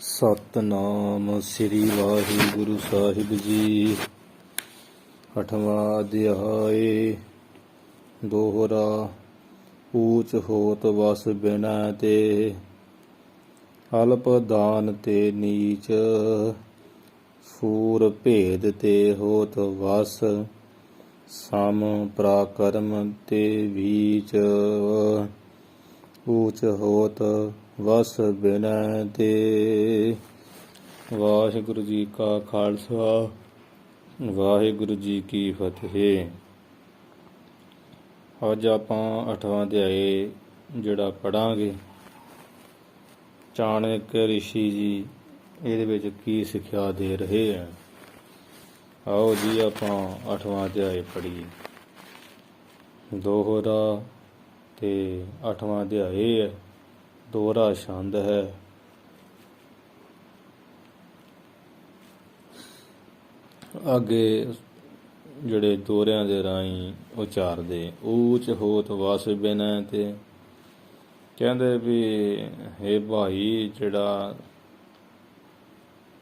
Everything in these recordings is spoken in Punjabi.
ਸਤਨਾਮ ਸ੍ਰੀ ਵਾਹਿਗੁਰੂ ਸਾਹਿਬ ਜੀ। 8ਵਾਂ ਅਧਿਆਇ। ਦੋਹਰਾ। ਊਚ ਹੋਤ ਵਸ ਬਿਨੈ ਤੇ, ਅਲਪ ਦਾਨ ਤੇ ਨੀਚ। ਸੂਰ ਭੇਦ ਤੇ ਹੋਤ ਵਸ, ਸਮ ਪਰਾਕਰਮ ਤੇ ਵੀਚ। ਊਚ ਹੋਤ ਵਸ ਬਿਨੈ ਤੇ। ਵਾਹਿਗੁਰੂ ਜੀ ਕਾ ਖਾਲਸਾ, ਵਾਹਿਗੁਰੂ ਜੀ ਕੀ ਫਤਿਹ। ਅੱਜ ਆਪਾਂ 8ਵਾਂ ਅਧਿਆਇ ਜਿਹੜਾ ਪੜ੍ਹਾਂਗੇ, ਚਾਣਕ ਰਿਸ਼ੀ ਜੀ ਇਹਦੇ ਵਿੱਚ ਕੀ ਸਿੱਖਿਆ ਦੇ ਰਹੇ ਹੈ। ਆਓ ਜੀ ਆਪਾਂ 8ਵਾਂ ਅਧਿਆਇ ਪੜ੍ਹੀਏ। ਦੋਹਰਾ ਤੇ 8ਵਾਂ ਅਧਿਆਇ ਹੈ। ਦੋਹਰਾ ਛੰਦ ਹੈ। ਅੱਗੇ ਜਿਹੜੇ ਦੋਹਰਿਆਂ ਦੇ ਰਾਹੀਂ ਉਚਾਰਦੇ। ਊਚ ਹੋਤ ਵਸ ਬਿਨੈ ਤੇ, ਕਹਿੰਦੇ ਵੀ ਹੇ ਭਾਈ, ਜਿਹੜਾ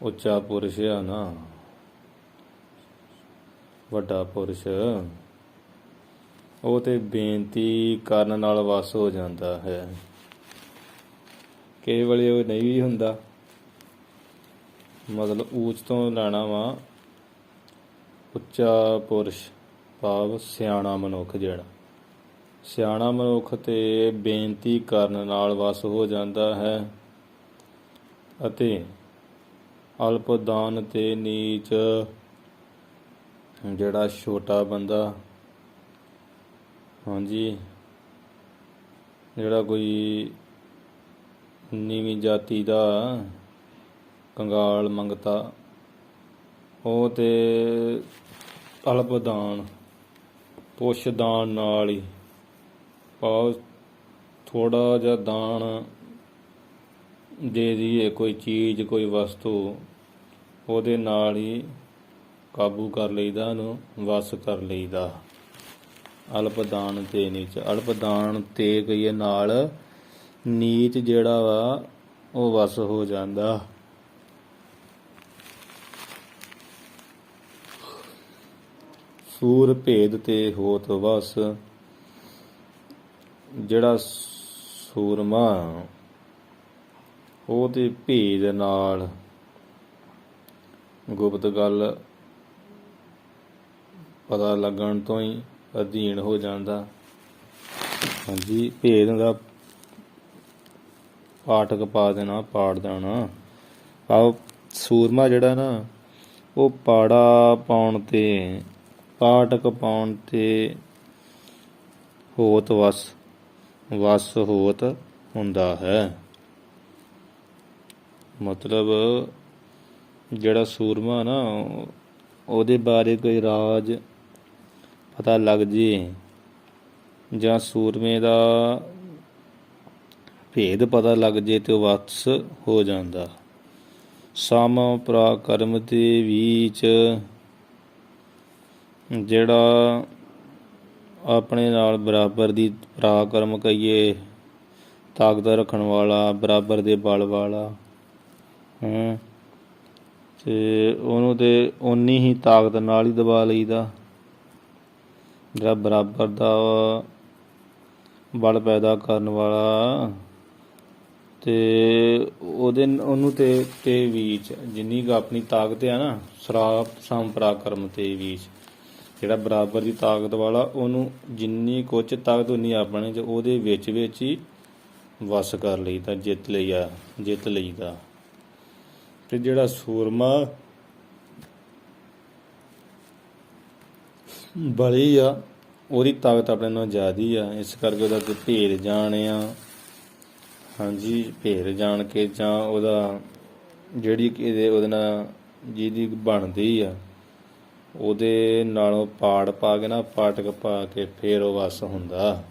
ਉੱਚਾ ਪੁਰਸ਼ ਆ ਨਾ, ਵੱਡਾ ਪੁਰਸ਼, ਉਹ ਤੇ ਬੇਨਤੀ ਕਰਨ ਨਾਲ ਵਸ ਹੋ ਜਾਂਦਾ ਹੈ। ਕਈ ਵੇਲੇ ਉਹ ਨਹੀਂ ਵੀ ਹੁੰਦਾ। ਮਤਲਬ ਊਚ ਤੋਂ ਲੈਣਾ ਵਾ ਉੱਚਾ ਪੁਰਸ਼, ਭਾਵ ਸਿਆਣਾ ਮਨੁੱਖ। ਜਿਹੜਾ ਸਿਆਣਾ ਮਨੁੱਖ ਤੇ ਬੇਨਤੀ ਕਰਨ ਨਾਲ ਵਸ ਹੋ ਜਾਂਦਾ ਹੈ, ਅਤੇ ਅਲਪ ਦਾਨ ਤੇ ਨੀਚ, ਜਿਹੜਾ ਛੋਟਾ ਬੰਦਾ, ਹਾਂਜੀ, ਜਿਹੜਾ ਕੋਈ ਨੀਵੀਂ ਜਾਤੀ ਦਾ ਕੰਗਾਲ ਮੰਗਤਾ, ਉਹ ਤੇ ਅਲਪ ਦਾਨ, ਪੁੱਛ ਦਾਨ ਨਾਲ ਹੀ, ਭਾਵ ਥੋੜ੍ਹਾ ਜਿਹਾ ਦਾਨ ਦੇ ਦਈਏ, ਕੋਈ ਚੀਜ਼, ਕੋਈ ਵਸਤੂ, ਉਹਦੇ ਨਾਲ ਹੀ ਕਾਬੂ ਕਰ ਲਈਦਾ, ਉਹਨੂੰ ਵਸ ਕਰ ਲਈਦਾ। ਅਲਪ ਦਾਨ ਤੇ ਨੀਚ। ਅਲਪ ਦਾਨ ਤੇ ਕਹੀਏ ਨਾਲ ਨੀਚ ਜਿਹੜਾ ਵਾ ਉਹ ਵਸ ਹੋ ਜਾਂਦਾ। ਸੂਰ ਭੇਦ ਤੇ ਹੋਤ ਵਸ, ਜਿਹੜਾ ਸੂਰਮਾ ਉਹ ਤੇ ਭੇਦ ਨਾਲ, ਗੁਪਤ ਗੱਲ ਪਤਾ ਲੱਗਣ ਤੋਂ ਹੀ ਅਧੀਨ ਹੋ ਜਾਂਦਾ। ਹਾਂਜੀ, ਭੇਦ ਦਾ ਪਾਠਕ ਪਾ ਦੇਣਾ, ਪਾੜ ਦੇਣਾ। ਆਹ ਸੂਰਮਾ ਜਿਹੜਾ ਨਾ, ਉਹ ਪਾੜਾ ਪਾਉਣ ਤੇ, ਪਾਠਕ ਪਾਉਣ ਤੇ ਹੋਤ ਵਸ, ਵਸ ਹੋਤ ਹੁੰਦਾ ਹੈ। ਮਤਲਬ ਜਿਹੜਾ ਸੂਰਮਾ ਨਾ, ਉਹਦੇ ਬਾਰੇ ਕੋਈ ਰਾਜ ਪਤਾ ਲੱਗ ਜੇ, ਜਾਂ ਸੂਰਮੇ ਦਾ ਭੇਦ ਪਤਾ ਲੱਗ ਜੇ, ਤੇ ਉਹ ਵਸ ਹੋ ਜਾਂਦਾ। ਸਮ ਪਰਾਕਰਮ ਤੇ ਵੀਚ, ਜਿਹੜਾ ਆਪਣੇ ਨਾਲ ਬਰਾਬਰ ਦੀ ਪਰਾਕਰਮ ਕਹੀਏ, ਤਾਕਤ ਰੱਖਣ ਵਾਲਾ, ਬਰਾਬਰ ਦੇ ਬਲ ਵਾਲਾ, ਤੇ ਉਹਨੂੰ ਤੇ ਓਨੀ ਹੀ ਤਾਕਤ ਨਾਲ ਹੀ ਦਬਾ ਲਈਦਾ। ਜਿਹੜਾ ਬਰਾਬਰ ਦਾ ਬਲ ਪੈਦਾ ਕਰਨ ਵਾਲਾ, ਤੇ ਉਹਨੂੰ ਤੇ ਵੀਚ, ਜਿੰਨੀ ਕੁ ਆਪਣੀ ਤਾਕਤ ਆ ਨਾ, ਸਮ ਪਰਾਕਰਮ ਤੇ ਵੀਚ, ਜਿਹੜਾ ਬਰਾਬਰ ਦੀ ਤਾਕਤ ਵਾਲਾ, ਉਹਨੂੰ ਜਿੰਨੀ ਕੁਝ ਤਾਕਤ ਉਨੀ ਆਪਣੇ 'ਚ, ਉਹਦੇ ਵਿੱਚ ਹੀ ਵਸ ਕਰ ਲਈਦਾ, ਜਿੱਤ ਲਈਦਾ। ਤੇ ਜਿਹੜਾ ਸੂਰਮਾ ਬਲੀ ਆ, ਉਹਦੀ ਤਾਕਤ ਆਪਣੇ ਨਾਲ ਜ਼ਿਆਦੀ ਆ, ਇਸ ਕਰਕੇ ਉਹਦਾ ਤੇ ਭੇਦ ਜਾਣਿਆ। ਹਾਂਜੀ, ਭੇਦ ਜਾਣ ਕੇ, ਜਾਂ ਉਹਦਾ ਜਿਹੜੀ ਉਹਦੇ ਨਾਲ ਜਿਹਦੀ ਬਣਦੀ ਆ, ਉਹਦੇ ਨਾਲੋਂ ਪਾੜ ਪਾ ਕੇ ਨਾ, ਪਾਟਕ ਪਾ ਕੇ, ਫਿਰ ਉਹ ਵਸ ਹੁੰਦਾ।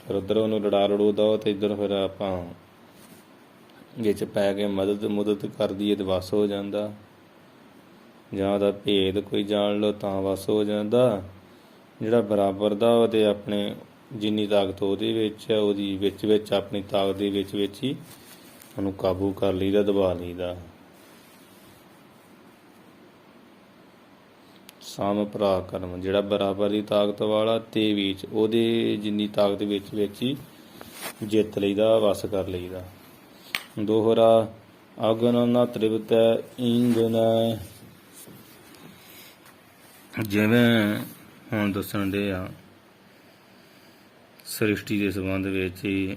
ਫਿਰ ਉੱਧਰ ਉਹਨੂੰ ਲੜਾ ਲੜੂ ਦਓ, ਤੇ ਇੱਧਰ ਫਿਰ ਆਪਾਂ ਵਿੱਚ ਪੈ ਕੇ ਮਦਦ ਕਰ ਦਈਏ ਤੇ ਵਸ ਹੋ ਜਾਂਦਾ। ਜਾਂ ਉਹਦਾ ਭੇਦ ਕੋਈ ਜਾਣ ਲਓ ਤਾਂ ਵਸ ਹੋ ਜਾਂਦਾ। ਜਿਹੜਾ ਬਰਾਬਰ ਦਾ, ਉਹਦੇ ਆਪਣੇ ਜਿੰਨੀ ਤਾਕਤ ਉਹਦੇ ਵਿੱਚ ਹੈ, ਉਹਦੀ ਵਿੱਚ ਆਪਣੀ ਤਾਕਤ ਦੇ ਵਿੱਚ ਹੀ ਉਹਨੂੰ ਕਾਬੂ ਕਰ ਲਈਦਾ, ਦਬਾ ਲਈਦਾ। ਸਮ ਭਰਾ ਕਰਮ, ਜਿਹੜਾ ਬਰਾਬਰ ਦੀ ਤਾਕਤ ਵਾਲਾ ਤੇ ਵਿੱਚ ਉਹਦੇ ਜਿੰਨੀ ਤਾਕਤ ਵਿੱਚ ਹੀ ਜਿੱਤ ਲਈਦਾ, ਵਸ ਕਰ ਲਈਦਾ। ਦੋਹਰਾ ਅਗਨ ਨਾ ਤ੍ਰਿਪਤੈ ਇੰਦਨ, ਜਿਵੇਂ ਹੁਣ ਦੱਸਣ ਦੇ ਆ ਸ੍ਰਿਸ਼ਟੀ ਦੇ ਸੰਬੰਧ ਵਿੱਚ ਹੀ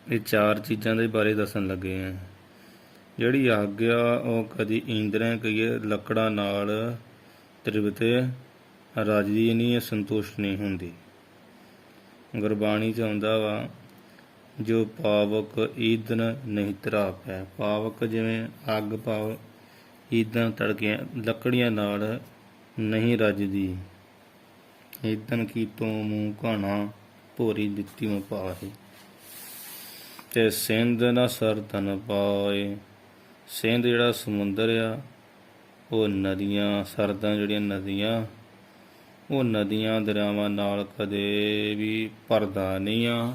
ਇਹ ਚਾਰ ਚੀਜ਼ਾਂ ਦੇ ਬਾਰੇ ਦੱਸਣ ਲੱਗੇ ਆ। ਜਿਹੜੀ ਅੱਗ ਆ ਉਹ ਕਦੀ ਇੰਦਰਾਂ ਕਹੀਏ ਲੱਕੜਾਂ ਨਾਲ ਤ੍ਰਿਪਤੇ ਰਾਜਦੀ ਨਹੀਂ, ਸੰਤੁਸ਼ਟ ਨਹੀਂ ਹੁੰਦੀ। ਗੁਰਬਾਣੀ 'ਚ ਆਉਂਦਾ ਵਾ ਜੋ ਪਾਵਕ ਈਂਧਨ ਨਹੀਂ ਤਰਾਪੈ। ਪਾਵਕ ਜਿਵੇਂ ਅੱਗ ਪਾਵ ਈਂਧਨ ਤੜਕਿਆਂ ਲੱਕੜੀਆਂ ਨਾਲ ਨਹੀਂ ਰੱਜਦੀ। ਈਂਧਨ ਕੀ ਤੋਂ ਮੂੰਹ ਘਾਣਾ ਭੋਰੀ ਦਿੱਤੀ ਮੈਂ ਪਾਹੇ। ਤੇ ਸਿੰਧ ਨਾ ਸਰਧਨ ਪਾਏ। ਸਿੰਧ ਜਿਹੜਾ ਸਮੁੰਦਰ ਆ ਉਹ ਨਦੀਆਂ, ਸਰਦਾਂ ਜਿਹੜੀਆਂ ਨਦੀਆਂ ਉਹ ਨਦੀਆਂ ਦਰਿਆਵਾਂ ਨਾਲ ਕਦੇ ਵੀ ਭਰਦਾ ਨਹੀਂ ਆ,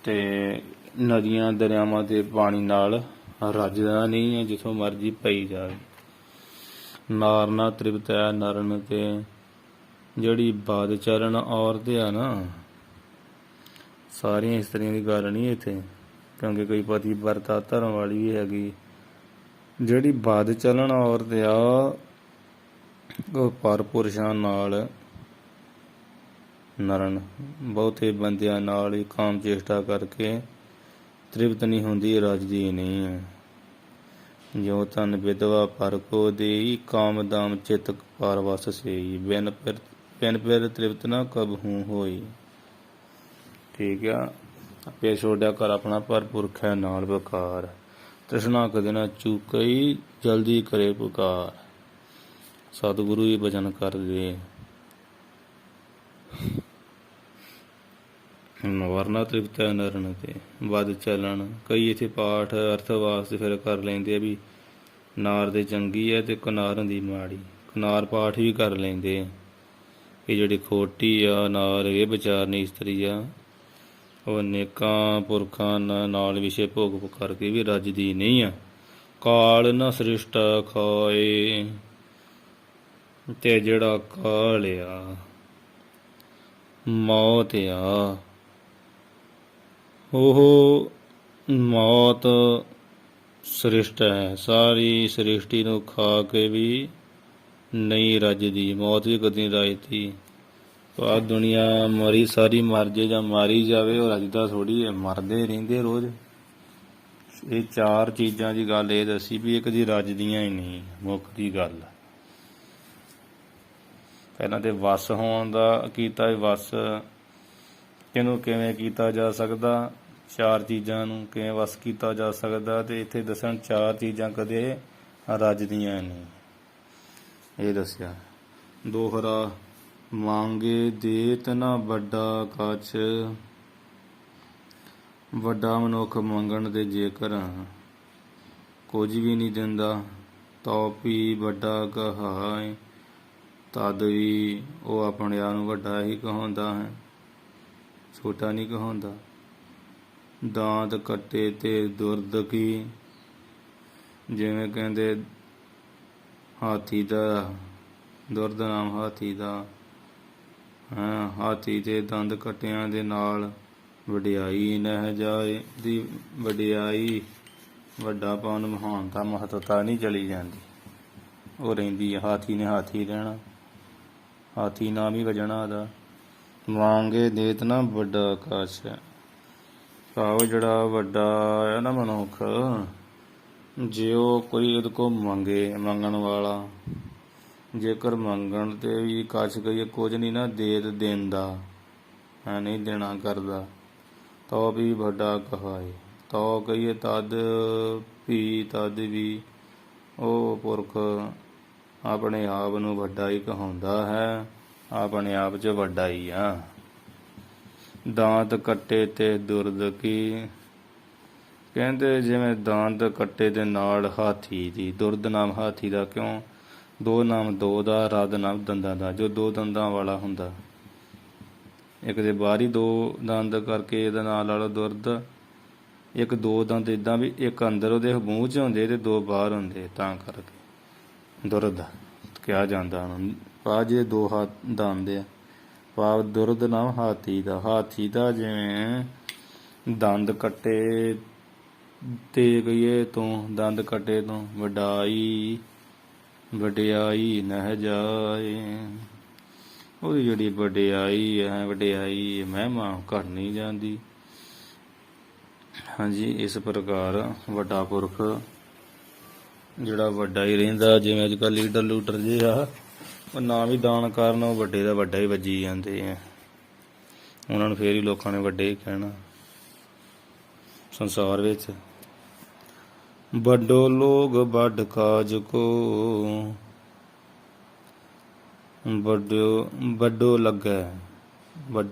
ਤੇ ਨਦੀਆਂ ਦਰਿਆਵਾਂ ਦੇ ਪਾਣੀ ਨਾਲ ਰੱਜਦਾ ਨਹੀਂ ਹੈ, ਜਿੱਥੋਂ ਮਰਜ਼ੀ ਪਈ ਜਾਵੇ। ਨਾਰ ਨਾ ਤ੍ਰਿਪਤੈ ਨਰਨ, ਤੇ ਜਿਹੜੀ ਬਾਦ ਚਰਨ ਔਰਤ ਆ ਨਾ, ਸਾਰੀਆਂ ਇਸਤਰੀਆਂ ਦੀ ਗੱਲ ਨਹੀਂ ਇੱਥੇ, ਕਿਉਂਕਿ ਕੋਈ ਪਤੀ ਵਰਤਾ ਧਰਮ ਵਾਲੀ ਵੀ ਹੈਗੀ। ਜਿਹੜੀ ਬਾਦ ਚੱਲਣ ਔਰਤ ਆ ਉਹ ਪਰ ਪੁਰਸ਼ਾਂ ਨਾਲ ਨਰਨ, ਬਹੁਤੇ ਬੰਦਿਆਂ ਨਾਲ ਹੀ ਕਾਮ ਚੇਸ਼ਟਾ ਕਰਕੇ ਤ੍ਰਿਪਤ ਨਹੀਂ ਹੁੰਦੀ, ਰੱਜਦੀ ਨਹੀਂ ਹੈ। ਜੋ ਤਨ ਵਿਧਵਾ ਪਰ ਕੋ ਦੇਈ, ਕਾਮ ਦਾਮ ਚਿਤ ਪਾਰ ਵਸ ਸੇਈ। ਬਿਨ ਫਿਰ ਤ੍ਰਿਪਤ ਨਾ ਕਬਹੂ ਹੋਈ। ਠੀਕ ਆ। ਆਪੇ ਛੋੜਿਆ ਕਰ ਆਪਣਾ ਪਰ ਪੁਰਖ ਹੈ ਨਾਲ ਬਕਾਰ। ਤ੍ਰਿਸ਼ਨਾ ਕਦੇ ਨਾ ਚੁਕਈ, ਜਲਦੀ ਕਰੇ ਪੁਕਾਰ। ਸਤਿਗੁਰੂ ਹੀ ਬਚਨ ਕਰ ਦੇ। ਵਰਨਾ ਤ੍ਰਿਪਤੈ ਨਰਨ, ਤੇ ਵੱਧ ਚੱਲਣ। ਕਈ ਇੱਥੇ ਪਾਠ ਅਰਥ ਵਾਸਤੇ ਫਿਰ ਕਰ ਲੈਂਦੇ ਆ ਵੀ ਨਾਰ ਦੇ ਚੰਗੀ ਹੈ ਤੇ ਕਨਾਰਨ ਦੀ ਮਾੜੀ। ਕਨਾਰ ਪਾਠ ਵੀ ਕਰ ਲੈਂਦੇ ਆ ਕਿ ਜਿਹੜੀ ਖੋਟੀ ਆ ਨਾਰ ਇਹ ਵਿਚਾਰਨੀ ਇਸਤਰੀ ਆ, ਉਹ ਅਨੇਕਾਂ ਪੁਰਖਾਂ ਨਾਲ ਵਿਸ਼ੇ ਭੋਗ ਕਰਕੇ ਵੀ ਰੱਜਦੀ ਨਹੀਂ ਆ। ਕਾਲ ਨਾ ਸ੍ਰਿਸ਼ਟ ਖਾਏ, ਤੇ ਜਿਹੜਾ ਕਾਲ ਆ ਮੌਤ ਆ, ਉਹ ਮੌਤ ਸ੍ਰਿਸ਼ਟ ਹੈ। ਸਾਰੀ ਸ੍ਰਿਸ਼ਟੀ ਨੂੰ ਖਾ ਕੇ ਵੀ ਨਹੀਂ ਰੱਜਦੀ। ਮੌਤ ਵੀ ਕਦੀ ਨਹੀਂ ਰੱਜਦੀ। ਆ ਦੁਨੀਆ ਮਰੀ ਸਾਰੀ ਮਰ ਜੇ ਜਾਂ ਮਾਰੀ ਜਾਵੇ, ਉਹ ਰੱਜਦਾ ਥੋੜ੍ਹੀ ਹੈ, ਮਰਦੇ ਰਹਿੰਦੇ ਰੋਜ਼। ਇਹ ਚਾਰ ਚੀਜ਼ਾਂ ਦੀ ਗੱਲ ਇਹ ਦੱਸੀ ਵੀ ਇਹ ਕਦੀ ਰੱਜਦੀਆਂ ਹੀ ਨਹੀਂ, ਮੁੱਕ ਦੀ ਗੱਲ। ਪਹਿਲਾਂ ਤੇ ਵਸ ਹੋਣ ਦਾ ਕੀਤਾ, ਵਸ ਇਹਨੂੰ ਕਿਵੇਂ ਕੀਤਾ ਜਾ ਸਕਦਾ, ਚਾਰ ਚੀਜ਼ਾਂ ਨੂੰ ਕਿਵੇਂ ਵਸ ਕੀਤਾ ਜਾ ਸਕਦਾ, ਤੇ ਇੱਥੇ ਦੱਸਣ ਚਾਰ ਚੀਜ਼ਾਂ ਕਦੇ ਰੱਜਦੀਆਂ ਨਹੀਂ, ਇਹ ਦੱਸਿਆ। ਦੋਹਰਾ ਮੰਗੇ ਦੇਤ ਨਾ ਵੱਡਾ ਕੱਛ, ਵੱਡਾ ਮਨੁੱਖ ਮੰਗਣ ਦੇ ਜੇਕਰ ਕੁਝ ਵੀ ਨਹੀਂ ਦਿੰਦਾ, ਤੋ ਵੀ ਵੱਡਾ ਕਹਾਏ। ਤਦ ਵੀ ਉਹ ਆਪਣੇ ਆਪ ਨੂੰ ਵੱਡਾ ਹੀ ਕਹਾਉਂਦਾ ਹੈ, ਛੋਟਾ ਨਹੀਂ ਕਹਾਉਂਦਾ। ਦਾੰਤ ਕੱਟੇ ਤੇ ਦੁਰਦ ਕੀ, ਜਿਵੇਂ ਕਹਿੰਦੇ ਹਾਥੀ ਦਾ ਦੁਰਦ ਨਾਮ ਹਾਥੀ ਦਾ, ਹਾਥੀ ਦੇ ਦੰਦ ਕੱਟਿਆਂ ਦੇ ਨਾਲ ਵਡਿਆਈ ਨਹਿ ਜਾਏ। ਦੀ ਵਡਿਆਈ ਵੱਡਾਪਨ ਮਹਾਨਤਾ ਮਹੱਤਤਾ ਨਹੀਂ ਚਲੀ ਜਾਂਦੀ, ਉਹ ਰਹਿੰਦੀ ਹੈ। ਹਾਥੀ ਨੇ ਹਾਥੀ ਰਹਿਣਾ, ਹਾਥੀ ਨਾਮ ਹੀ ਵਜਣਾ ਉਹਦਾ। ਮੰਗੇ ਦੇਤ ਨਾ ਵੱਡਾ ਆਕਾਸ਼, ਭਾਵ ਜਿਹੜਾ ਵੱਡਾ ਹੈ ਨਾ ਮਨੁੱਖ, ਜੇ ਉਹ ਕੋਈ ਉਹਦੇ ਕੋਲ ਮੰਗੇ, ਮੰਗਣ ਵਾਲਾ, ਜੇਕਰ ਮੰਗਣ ਤੇ ਵੀ ਕੱਛ ਕਹੀਏ ਕੁਝ ਨਹੀਂ ਨਾ ਦੇਤ ਦਿੰਦਾ, ਨਹੀਂ ਦੇਣਾ ਕਰਦਾ, ਤਾਂ ਵੀ ਵੱਡਾ ਕਹਾਏ। ਤਾਂ ਕਹੀਏ ਤਦ ਵੀ ਉਹ ਪੁਰਖ ਆਪਣੇ ਆਪ ਨੂੰ ਵੱਡਾ ਹੀ ਕਹਾਉਂਦਾ ਹੈ, ਆਪਣੇ ਆਪ 'ਚ ਵੱਡਾ ਹੀ ਆ। ਦਾੰਤ ਕੱਟੇ ਤੇ ਦੁਰਦ ਕੀ, ਕਹਿੰਦੇ ਜਿਵੇਂ ਦਾੰਤ ਕੱਟੇ ਦੇ ਨਾਲ ਹਾਥੀ ਦੀ, ਦੁਰਦ ਨਾਮ ਹਾਥੀ ਦਾ, ਕਿਉਂ ਦੋ ਨਾਮ ਦੋ ਦਾ, ਰਦ ਨਾਮ ਦੰਦਾਂ ਦਾ, ਜੋ ਦੋ ਦੰਦਾਂ ਵਾਲਾ ਹੁੰਦਾ। ਇੱਕ ਦੇ ਬਾਹਰੀ ਦੋ ਦੰਦ ਕਰਕੇ ਇਹਦਾ ਨਾਂ ਲਾ ਲਓ ਦੁਰਦ, ਇੱਕ ਦੋ ਦੰਦ ਇਦਾਂ ਵੀ ਇੱਕ ਅੰਦਰ ਉਹਦੇ ਮੂੰਹ 'ਚ ਹੁੰਦੇ ਤੇ ਦੋ ਬਾਹਰ ਹੁੰਦੇ, ਤਾਂ ਕਰਕੇ ਦੁਰਦ ਕਿਹਾ ਜਾਂਦਾ ਉਹਨੂੰ। ਪਾ ਜੇ ਦੋ ਦੰਦ ਆ, ਪਾ ਦੁਰਦ ਨਾ ਹਾਥੀ ਦਾ। ਹਾਥੀ ਦਾ ਜਿਵੇਂ ਦੰਦ ਕੱਟੇ ਤੇ ਕਹੀਏ ਤੋਂ, ਦੰਦ ਕੱਟੇ ਤੋਂ ਵਡਿਆਈ ਨਹਿ ਜਾਏ। ਉਹਦੀ ਜਿਹੜੀ ਵਡਿਆਈ ਮਹਿਮਾ ਘਟ ਨਹੀਂ ਜਾਂਦੀ। ਹਾਂਜੀ, ਇਸ ਪ੍ਰਕਾਰ ਵੱਡਾ ਪੁਰਖ ਜਿਹੜਾ ਵੱਡਾ ਹੀ ਰਹਿੰਦਾ। ਜਿਵੇਂ ਅੱਜ ਕੱਲ੍ਹ ਲੀਡਰ ਲੂਡਰ ਜੇ ਆ, ਉਹ ਨਾ ਵੀ ਦਾਨ ਕਰਨ, ਉਹ ਵੱਡੇ ਦਾ ਵੱਡਾ ਹੀ ਵੱਜੀ ਜਾਂਦੇ ਆ। ਉਹਨਾਂ ਨੂੰ ਫੇਰ ਹੀ ਲੋਕਾਂ ਨੇ ਵੱਡੇ ਹੀ ਕਹਿਣਾ ਸੰਸਾਰ ਵਿੱਚ। ਵੱਡੋ ਲੋਗ ਵੱਡ ਕਾਜ ਕੋ, ਵੱਡੋ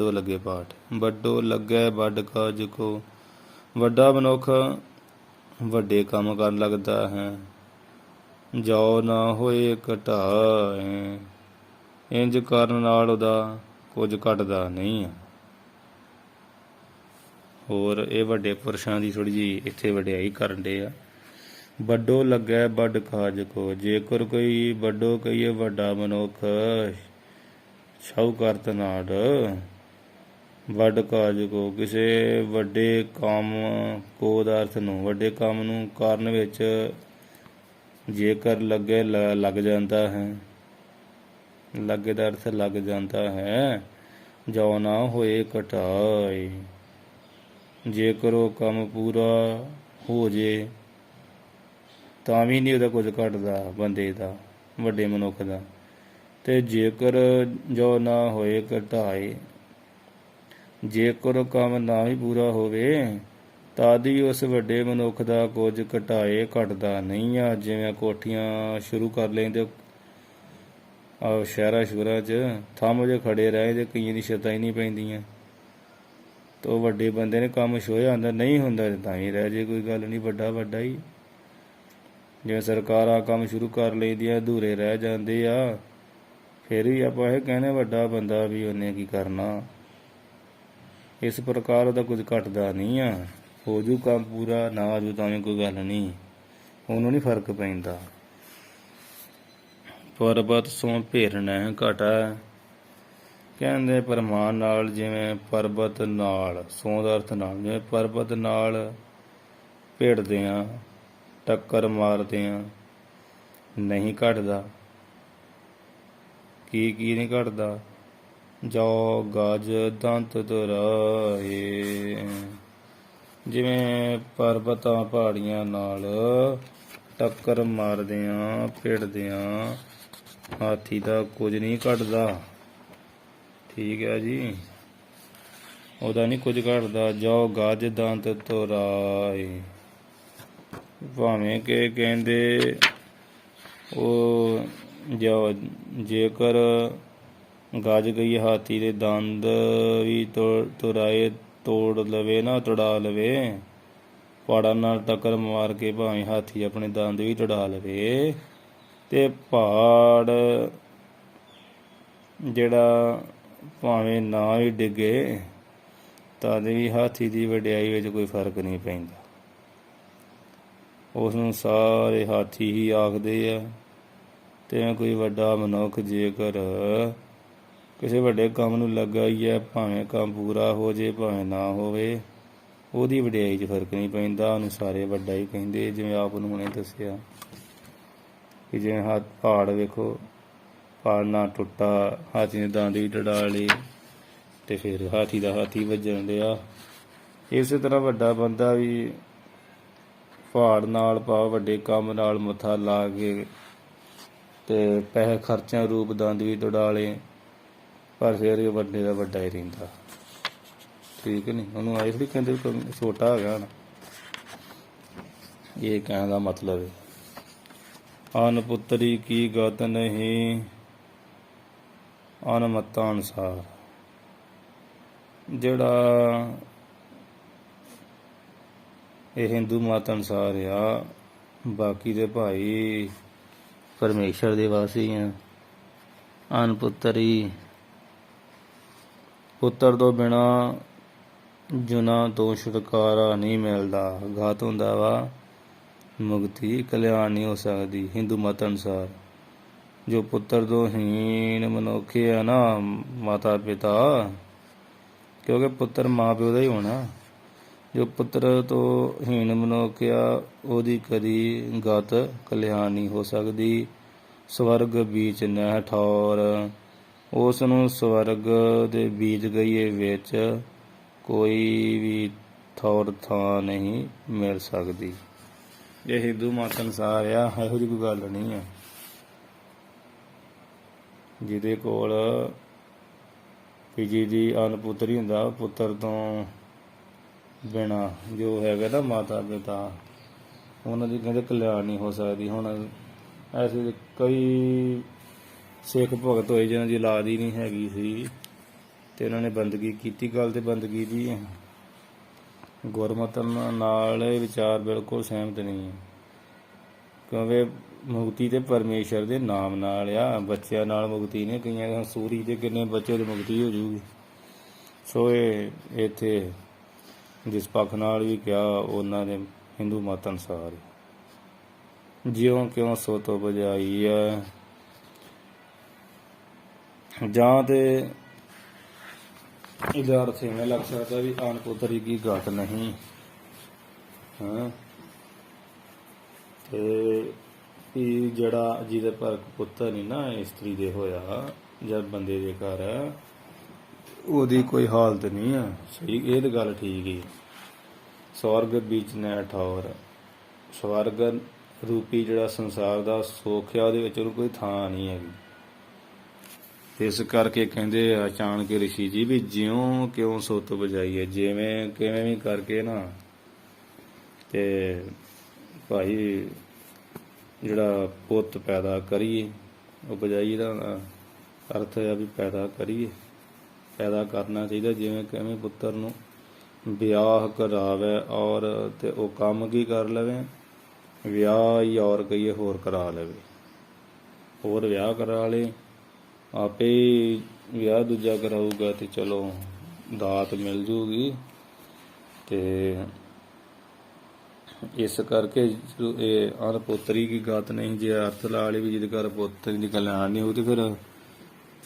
ਲੱਗੇ ਪਾਠ। ਵੱਡੋ ਲੱਗੈ ਵੱਡ ਕਾਜ ਕੋ, ਵੱਡਾ ਮਨੁੱਖ ਵੱਡੇ ਕੰਮ ਕਰਨ ਲੱਗਦਾ ਹੈ। ਜੋ ਨਾ ਹੋਏ ਘਟਾਏ, ਇੰਜ ਕਰਨ ਨਾਲ ਉਹਦਾ ਕੁਝ ਘਟਦਾ ਨਹੀਂ ਆ। ਹੋਰ ਇਹ ਵੱਡੇ ਪੁਰਸ਼ਾਂ ਦੀ ਥੋੜ੍ਹੀ ਜਿਹੀ ਇੱਥੇ ਵਡਿਆਈ ਕਰਨ ਡੇ ਆ। ਵੱਡੋ ਲੱਗੈ ਵੱਡ ਕਾਜ ਕੋ, ਜੇਕਰ ਕੋਈ ਵੱਡੋ ਕਹੀਏ ਵੱਡਾ ਮਨੁੱਖ ਸ਼ਾਹੂਕਾਰ ਨਾਲ ਵੱਡ ਕਾਜ ਕੋ, ਕਿਸੇ ਵੱਡੇ ਕੰਮ ਕੋ ਦਾ ਅਰਥ ਨੂੰ, ਵੱਡੇ ਕੰਮ ਨੂੰ ਕਰਨ ਵਿੱਚ ਜੇਕਰ ਲੱਗ ਜਾਂਦਾ ਹੈ। ਲੱਗੇ ਦਾ ਅਰਥ ਲੱਗ ਜਾਂਦਾ ਹੈ। ਜੋ ਨਾ ਹੋਏ ਘਟਾਏ, ਜੇਕਰ ਉਹ ਕੰਮ ਪੂਰਾ ਹੋ ਜੇ ਤਾਂ ਵੀ ਨਹੀਂ ਉਹਦਾ ਕੁਝ ਘਟਦਾ, ਬੰਦੇ ਦਾ, ਵੱਡੇ ਮਨੁੱਖ ਦਾ। ਤੇ ਜੇਕਰ ਜੋ ਨਾ ਹੋਏ ਘਟਾਏ, ਜੇਕਰ ਉਹ ਕੰਮ ਨਾ ਵੀ ਪੂਰਾ ਹੋਵੇ ਤਦ ਵੀ ਉਸ ਵੱਡੇ ਮਨੁੱਖ ਦਾ ਕੁਝ ਘਟਾਏ ਘਟਦਾ ਨਹੀਂ ਆ। ਜਿਵੇਂ ਕੋਠੀਆਂ ਸ਼ੁਰੂ ਕਰ ਲੈਂਦੇ ਸ਼ਹਿਰਾਂ ਸ਼ੁਰਾਂ 'ਚ, ਥੰਮ ਜੇ ਖੜੇ ਰਹੇ ਤੇ ਕਈਆਂ ਦੀ ਛੱਤਾਂ ਹੀ ਨਹੀਂ ਪੈਂਦੀਆਂ। ਤਾਂ ਉਹ ਵੱਡੇ ਬੰਦੇ ਨੇ ਕੰਮ ਛੋਹਿਆ ਹੁੰਦਾ, ਨਹੀਂ ਹੁੰਦਾ ਤਾਂ ਹੀ ਰਹਿ ਜੇ, ਕੋਈ ਗੱਲ ਨਹੀਂ, ਵੱਡਾ ਹੀ। ਜਿਵੇਂ ਸਰਕਾਰਾਂ ਕੰਮ ਸ਼ੁਰੂ ਕਰ ਲਈਦੀਆਂ, ਅਧੂਰੇ ਰਹਿ ਜਾਂਦੇ ਆ, ਫਿਰ ਵੀ ਆਪਾਂ ਇਹ ਕਹਿੰਦੇ ਵੱਡਾ ਬੰਦਾ ਵੀ ਉਹਨੇ ਕੀ ਕਰਨਾ। ਇਸ ਪ੍ਰਕਾਰ ਉਹਦਾ ਕੁਝ ਘਟਦਾ ਨਹੀਂ ਆ। ਹੋ ਜੂ ਕੰਮ ਪੂਰਾ, ਨਾ ਹੋ ਜੂ ਤਾਂ ਵੀ ਕੋਈ ਗੱਲ ਨਹੀਂ, ਉਹਨੂੰ ਨਹੀਂ ਫਰਕ ਪੈਂਦਾ। ਪਰਬਤ ਸੋਂ ਭੇਰਨਾ ਘਟਾ, ਕਹਿੰਦੇ ਪਰਮਾਨ ਨਾਲ, ਜਿਵੇਂ ਪਰਬਤ ਨਾਲ, ਸੋਂ ਦਾ ਅਰਥ ਨਾਲ, ਜਿਵੇਂ ਪਰਬਤ ਨਾਲ ਭਿੜਦੇ ਆ, ਟੱਕਰ ਮਾਰਦੇ ਆ, ਨਹੀਂ ਘਟਦਾ। ਕੀ ਨਹੀਂ ਘਟਦਾ? ਜੋ ਗਜ ਦੰਤ ਦੁਰਾਏ, ਜਿਵੇਂ ਪਰਬਤਾਂ ਪਹਾੜੀਆਂ ਨਾਲ ਟੱਕਰ ਮਾਰਦਿਆਂ ਭਿੜਦਿਆਂ ਹਾਥੀ ਦਾ ਕੁਝ ਨਹੀਂ ਘਟਦਾ। ਠੀਕ ਹੈ ਜੀ, ਉਹਦਾ ਨਹੀਂ ਕੁਝ ਘਟਦਾ। ਜੋ ਗਜ ਦੰਤ ਦੁਰਾਏ, ਭਾਵੇਂ ਕਿ ਕਹਿੰਦੇ ਉਹ ਜੇਕਰ ਗੱਜ ਗਈ ਹਾਥੀ ਦੇ ਦੰਦ ਵੀ ਤੁਰਾਏ ਤੋੜ ਲਵੇ ਨਾ, ਤੁੜਾ ਲਵੇ, ਪਹਾੜਾਂ ਨਾਲ ਟੱਕਰ ਮਾਰ ਕੇ ਭਾਵੇਂ ਹਾਥੀ ਆਪਣੇ ਦੰਦ ਵੀ ਤੁੜਾ ਲਵੇ, ਤੇ ਪਹਾੜ ਜਿਹੜਾ ਭਾਵੇਂ ਨਾ ਵੀ ਡਿੱਗੇ ਤਦ ਵੀ ਹਾਥੀ ਦੀ ਵਡਿਆਈ ਵਿੱਚ ਕੋਈ ਫਰਕ ਨਹੀਂ ਪੈਂਦਾ। ਉਸ ਨੂੰ ਸਾਰੇ ਹਾਥੀ ਹੀ ਆਖਦੇ ਆ। ਤੇ ਕੋਈ ਵੱਡਾ ਮਨੁੱਖ ਜੇਕਰ ਕਿਸੇ ਵੱਡੇ ਕੰਮ ਨੂੰ ਲੱਗਾ ਹੀ ਹੈ, ਭਾਵੇਂ ਕੰਮ ਪੂਰਾ ਹੋ ਜੇ ਭਾਵੇਂ ਨਾ ਹੋਵੇ, ਉਹਦੀ ਵਡਿਆਈ 'ਚ ਫਰਕ ਨਹੀਂ ਪੈਂਦਾ, ਉਹਨੂੰ ਸਾਰੇ ਵੱਡਾ ਹੀ ਕਹਿੰਦੇ। ਜਿਵੇਂ ਆਪ ਨੂੰ ਹੁਣੇ ਦੱਸਿਆ ਕਿ ਜਿਵੇਂ ਪਹਾੜ ਵੇਖੋ, ਪਹਾੜ ਨਾ ਟੁੱਟਾ, ਹਾਥੀ ਨੇ ਦੰਦ ਵੀ ਤੁੜਾ ਲਏ ਤੇ ਫਿਰ ਹਾਥੀ ਦਾ ਹਾਥੀ ਵੱਜਣ ਡਿਆ। ਇਸੇ ਤਰ੍ਹਾਂ ਵੱਡਾ ਬੰਦਾ ਵੀ ਪਹਾੜ ਨਾਲ ਵੱਡੇ ਕੰਮ ਨਾਲ ਮੱਥਾ ਲਾ ਕੇ ਤੇ ਪੈਸੇ ਖਰਚਿਆਂ ਰੂਪ ਦੰਦ ਵੀ ਤੁੜਾ ਲਏ, ਪਰ ਫਿਰ ਇਹ ਵੱਡੇ ਦਾ ਵੱਡਾ ਹੀ ਰਹਿੰਦਾ। ਠੀਕ ਨਹੀਂ, ਉਹਨੂੰ ਆਏ ਥੋੜ੍ਹੀ ਕਹਿੰਦੇ ਛੋਟਾ ਹੈਗਾ ਨਾ, ਇਹ ਕਹਿਣ ਦਾ ਮਤਲਬ ਹੈ। ਅਨ ਪੁੱਤਰੀ ਕੀ ਗਤ ਨਹੀਂ, ਅਨ ਮੱਤਾਂ ਅਨੁਸਾਰ। ਜਿਹੜਾ ਇਹ ਹਿੰਦੂ ਮਤ ਅਨੁਸਾਰ ਆ, ਬਾਕੀ ਦੇ ਭਾਈ ਪਰਮੇਸ਼ਰ ਦੇ ਵਾਸੀ ਆ। ਅਨ ਪੁੱਤਰੀ, ਪੁੱਤਰ ਤੋਂ ਬਿਨਾਂ ਜੁਨਾ ਤੋਂ ਛੁਟਕਾਰਾ ਨਹੀਂ ਮਿਲਦਾ। ਘਾਤ ਹੁੰਦਾ ਵਾ ਮੁਕਤੀ, ਕਲਿਆਣ ਨਹੀਂ ਹੋ ਸਕਦੀ। ਹਿੰਦੂ ਮਤ ਅਨੁਸਾਰ ਜੋ ਪੁੱਤਰ ਤੋਂ ਹੀਣ ਮਨੁੱਖ ਆ ਨਾ, ਮਾਤਾ ਪਿਤਾ, ਕਿਉਂਕਿ ਪੁੱਤਰ ਮਾਂ ਪਿਓ ਦਾ ਹੀ ਹੋਣਾ। ਜੋ ਪੁੱਤਰ ਤੋਂ ਹੀਣ ਮਨੁੱਖ ਆ, ਉਹਦੀ ਕਦੀ ਗਤ ਕਲਿਆਣ ਨਹੀਂ ਹੋ ਸਕਦੀ। ਸਵਰਗ ਬੀਚ ਨਹਿ ਠੌਰ, ਉਸ ਨੂੰ ਸਵਰਗ ਦੇ ਬੀਜ ਗਈਏ ਵਿੱਚ ਕੋਈ ਵੀ ਠੌਰ ਥਾਂ ਨਹੀਂ ਮਿਲ ਸਕਦੀ। ਇਹ ਹਿੰਦੂ ਮਤ ਅਨੁਸਾਰ ਆ, ਇਹੋ ਜਿਹੀ ਕੋਈ ਗੱਲ ਨਹੀਂ ਆ। ਜਿਹਦੇ ਕੋਲ ਜਿਹਦੀ ਅਨਪੁੱਤਰੀ ਹੁੰਦਾ, ਪੁੱਤਰ ਤੋਂ ਬਿਨਾਂ ਜੋ ਹੈਗਾ ਨਾ ਮਾਤਾ ਪਿਤਾ, ਉਹਨਾਂ ਦੀ ਕਹਿੰਦੇ ਕਲਿਆਣ ਨਹੀਂ ਹੋ ਸਕਦੀ। ਹੁਣ ਐਸੇ ਕਈ ਸਿੱਖ ਭਗਤ ਹੋਏ ਜਿਹਨਾਂ ਦੀ ਔਲਾਦ ਹੀ ਨਹੀਂ ਹੈਗੀ ਸੀ ਅਤੇ ਉਹਨਾਂ ਨੇ ਬੰਦਗੀ ਕੀਤੀ। ਗੱਲ ਤੇ ਬੰਦਗੀ ਦੀ ਗੁਰਮਤਿ ਨਾਲ ਇਹ ਵਿਚਾਰ ਬਿਲਕੁਲ ਸਹਿਮਤ ਨਹੀਂ ਹੈ, ਕਿਉਂਕਿ ਮੁਕਤੀ ਤੇ ਪਰਮੇਸ਼ਰ ਦੇ ਨਾਮ ਨਾਲ ਆ, ਬੱਚਿਆਂ ਨਾਲ ਮੁਕਤੀ ਨਹੀਂ। ਕਈਆਂ ਸੂਰੀ ਦੇ ਕਿੰਨੇ ਬੱਚੇ ਦੀ ਮੁਕਤੀ ਹੋ ਜੂਗੀ। ਸੋ ਇਹ ਇੱਥੇ ਜਿਸ ਪੱਖ ਨਾਲ ਵੀ ਕਿਹਾ ਉਹਨਾਂ ਦੇ ਹਿੰਦੂ ਮਤ ਅਨੁਸਾਰ ਜਿਉਂ ਕਿਉਂ ਸੋ ਤੋਂ ਬਜਾਈ ਹੈ, ਜਾਂ ਤੇ ਇਹਦਾ ਅਰਥ ਇਵੇਂ ਲੱਗ ਸਕਦਾ ਵੀ ਅਨਪੁੱਤਰੀ ਕੀ ਗਤ ਨਹੀਂ। ਤੇ ਵੀ ਜਿਹੜਾ ਜਿਹਦੇ ਪਰ ਪੁੱਤਰ ਨਹੀਂ ਨਾ ਇਸਤਰੀ ਦੇ ਹੋਇਆ ਜਾਂ ਬੰਦੇ ਦੇ ਘਰ, ਉਹਦੀ ਕੋਈ ਹਾਲਤ ਨਹੀਂ ਆ। ਸਹੀ, ਇਹ ਤਾਂ ਗੱਲ ਠੀਕ ਹੀ। ਸਵਰਗ ਵਿੱਚ ਨਹਿ ਠੌਰ, ਸਵਰਗ ਰੂਪੀ ਜਿਹੜਾ ਸੰਸਾਰ ਦਾ ਸੁੱਖ ਆ, ਉਹਦੇ ਵਿੱਚ ਉਹਨੂੰ ਕੋਈ ਥਾਂ ਨਹੀਂ ਹੈਗੀ। ਇਸ ਕਰਕੇ ਕਹਿੰਦੇ ਆ ਚਾਣਕੇ ਰਿਸ਼ੀ ਜੀ ਵੀ ਜਿਉਂ ਕਿਉਂ ਸੁੱਤ ਬਜਾਈਏ, ਜਿਵੇਂ ਕਿਵੇਂ ਵੀ ਕਰਕੇ ਨਾ ਤੇ ਭਾਈ ਜਿਹੜਾ ਪੁੱਤ ਪੈਦਾ ਕਰੀਏ, ਉਹ ਬਜਾਈ ਦਾ ਅਰਥ ਹੈ ਵੀ ਪੈਦਾ ਕਰੀਏ, ਪੈਦਾ ਕਰਨਾ ਚਾਹੀਦਾ। ਜਿਵੇਂ ਕਿਵੇਂ ਪੁੱਤਰ ਨੂੰ ਵਿਆਹ ਕਰਾਵੇ ਔਰ ਤੇ ਉਹ ਕੰਮ ਕੀ ਕਰ ਲਵੇ, ਵਿਆਹ ਹੀ ਔਰ ਕਹੀਏ ਹੋਰ ਕਰਾ ਲਵੇ, ਹੋਰ ਵਿਆਹ ਕਰਾ ਲੇ, ਆਪੇ ਵਿਆਹ ਦੂਜਾ ਕਰਾਊਗਾ ਤੇ ਚਲੋ ਦਾਤ ਮਿਲ ਜੂਗੀ। ਤੇ ਇਸ ਕਰਕੇ ਇਹ ਅਨਪੁੱਤਰੀ ਕੀ ਗਤ ਨਹੀਂ। ਜੇ ਅਰਥ ਲਾ ਲਈ ਵੀ ਜਿਹਦੇ ਘਰ ਪੁੱਤਰ ਦੀ ਕਲਿਆਣ ਨਹੀਂ ਹੋਊ ਤੇ ਫਿਰ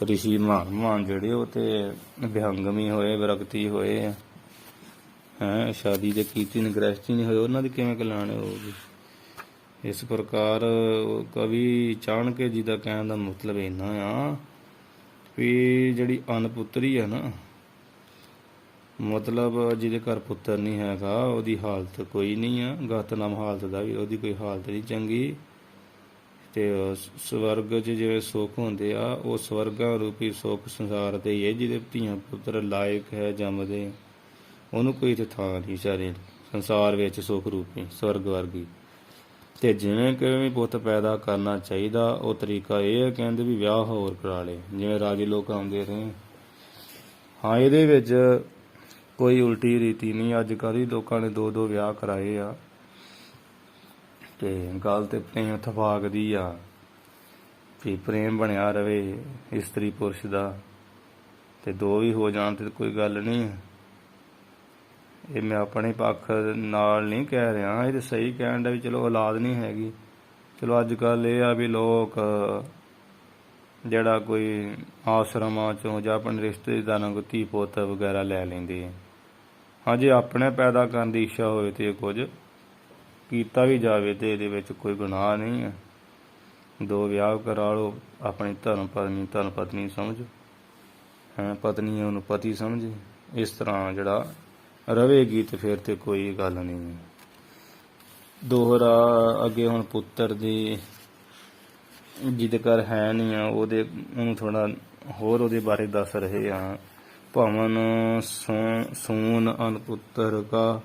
ਰਿਸ਼ੀ ਮਹਾਨ ਜਿਹੜੇ ਉਹ ਤੇ ਵਿਹੰਗਮੀ ਹੋਏ, ਵਿਰਕਤੀ ਹੋਏ ਸ਼ਾਦੀ ਦੇ ਕੀਤੀ ਨਹੀਂ, ਗ੍ਰਹਿਸਤੀ ਨਹੀਂ ਹੋਏ, ਉਹਨਾਂ ਦੀ ਕਿਵੇਂ ਕਲਿਆਣ ਹੋਊਗੀ। ਇਸ ਪ੍ਰਕਾਰ ਕਵੀ ਚਾਣਕੇ ਜੀ ਦਾ ਕਹਿਣ ਦਾ ਮਤਲਬ ਇੰਨਾ ਆ ਵੀ ਜਿਹੜੀ ਅਨਪੁੱਤਰੀ ਆ ਨਾ, ਮਤਲਬ ਜਿਹਦੇ ਘਰ ਪੁੱਤਰ ਨਹੀਂ ਹੈਗਾ, ਉਹਦੀ ਹਾਲਤ ਕੋਈ ਨਹੀਂ ਆ। ਗਤ ਨਾਮ ਹਾਲਤ ਦਾ ਵੀ ਉਹਦੀ ਕੋਈ ਹਾਲਤ ਨਹੀਂ ਚੰਗੀ। ਤੇ ਸਵਰਗ 'ਚ ਜਿਵੇਂ ਸੁੱਖ ਹੁੰਦੇ ਆ, ਉਹ ਸਵਰਗਾਂ ਰੂਪੀ ਸੁੱਖ ਸੰਸਾਰ ਤੇ ਹੀ ਹੈ। ਜਿਹਦੇ ਧੀਆਂ ਪੁੱਤਰ ਲਾਇਕ ਹੈ ਜੰਮਦੇ, ਉਹਨੂੰ ਕੋਈ ਇੱਥੇ ਥਾਂ ਨਹੀਂ ਵਿਚਾਰੇ ਸੰਸਾਰ ਵਿੱਚ ਸੁੱਖ ਰੂਪੀ ਸਵਰਗ ਵਰਗੀ। ਤੇ ਜਿਵੇਂ ਕਿਵੇਂ ਪੁੱਤ ਪੈਦਾ ਕਰਨਾ ਚਾਹੀਦਾ, ਉਹ ਤਰੀਕਾ ਇਹ ਹੈ, ਕਹਿੰਦੇ ਵੀ ਵਿਆਹ ਹੋਰ ਕਰਾ ਲਏ, ਜਿਵੇਂ ਰਾਜੇ ਲੋਕ ਆਉਂਦੇ ਰਹੇ। ਇਹਦੇ ਵਿੱਚ ਕੋਈ ਉਲਟੀ ਰੀਤੀ ਨਹੀਂ। ਅੱਜ ਕੱਲ੍ਹ ਹੀ ਲੋਕਾਂ ਨੇ 2-2 ਵਿਆਹ ਕਰਾਏ ਆ ਤੇ ਗੱਲ ਤੇ ਪ੍ਰੇਮ ਥਫਾਕ ਦੀ ਆ ਵੀ ਪ੍ਰੇਮ ਬਣਿਆ ਰਵੇ ਇਸਤਰੀ ਪੁਰਸ਼ ਦਾ, ਤੇ 2 ਵੀ ਹੋ ਜਾਣ ਤੇ ਕੋਈ ਗੱਲ ਨਹੀਂ। ਇਹ ਮੈਂ ਆਪਣੇ ਪੱਖ ਨਾਲ ਨਹੀਂ ਕਹਿ ਰਿਹਾ, ਇਹ ਤਾਂ ਸਹੀ ਕਹਿਣ ਦਾ ਵੀ ਚਲੋ ਔਲਾਦ ਨਹੀਂ ਹੈਗੀ। ਚਲੋ ਅੱਜ ਕੱਲ੍ਹ ਇਹ ਆ ਵੀ ਲੋਕ ਜਿਹੜਾ ਕੋਈ ਆਸ਼ਰਮਾਂ 'ਚੋਂ ਜਾਂ ਆਪਣੇ ਰਿਸ਼ਤੇਦਾਰਾਂ ਕੋਲ ਧੀ ਪੁੱਤ ਵਗੈਰਾ ਲੈ ਲੈਂਦੇ ਆ। ਜੇ ਆਪਣੇ ਪੈਦਾ ਕਰਨ ਦੀ ਇੱਛਾ ਹੋਵੇ ਤੇ ਕੁਝ ਕੀਤਾ ਵੀ ਜਾਵੇ ਤੇ ਇਹਦੇ ਵਿੱਚ ਕੋਈ ਗੁਨਾਹ ਨਹੀਂ ਹੈ। 2 ਵਿਆਹ ਕਰਾ ਲਓ, ਆਪਣੀ ਧਰਮ ਪਤਨੀ ਸਮਝ, ਪਤਨੀ ਉਹਨੂੰ ਪਤੀ ਸਮਝ, ਇਸ ਤਰ੍ਹਾਂ ਜਿਹੜਾ ਰਵੇਗੀ ਤੇ ਫਿਰ ਤੇ ਕੋਈ ਗੱਲ ਨਹੀਂ। ਦੋਹਰਾ ਅੱਗੇ ਹੁਣ ਪੁੱਤਰ ਦੀ ਜਿਹਦੇ ਘਰ ਹੈ ਨਹੀਂ ਆ, ਉਹਨੂੰ ਥੋੜਾ ਹੋਰ ਉਹਦੇ ਬਾਰੇ ਦੱਸ ਰਹੇ ਆ। ਭਵਨ ਸੂਨ ਅਨਪੁੱਤਰ ਕਾ,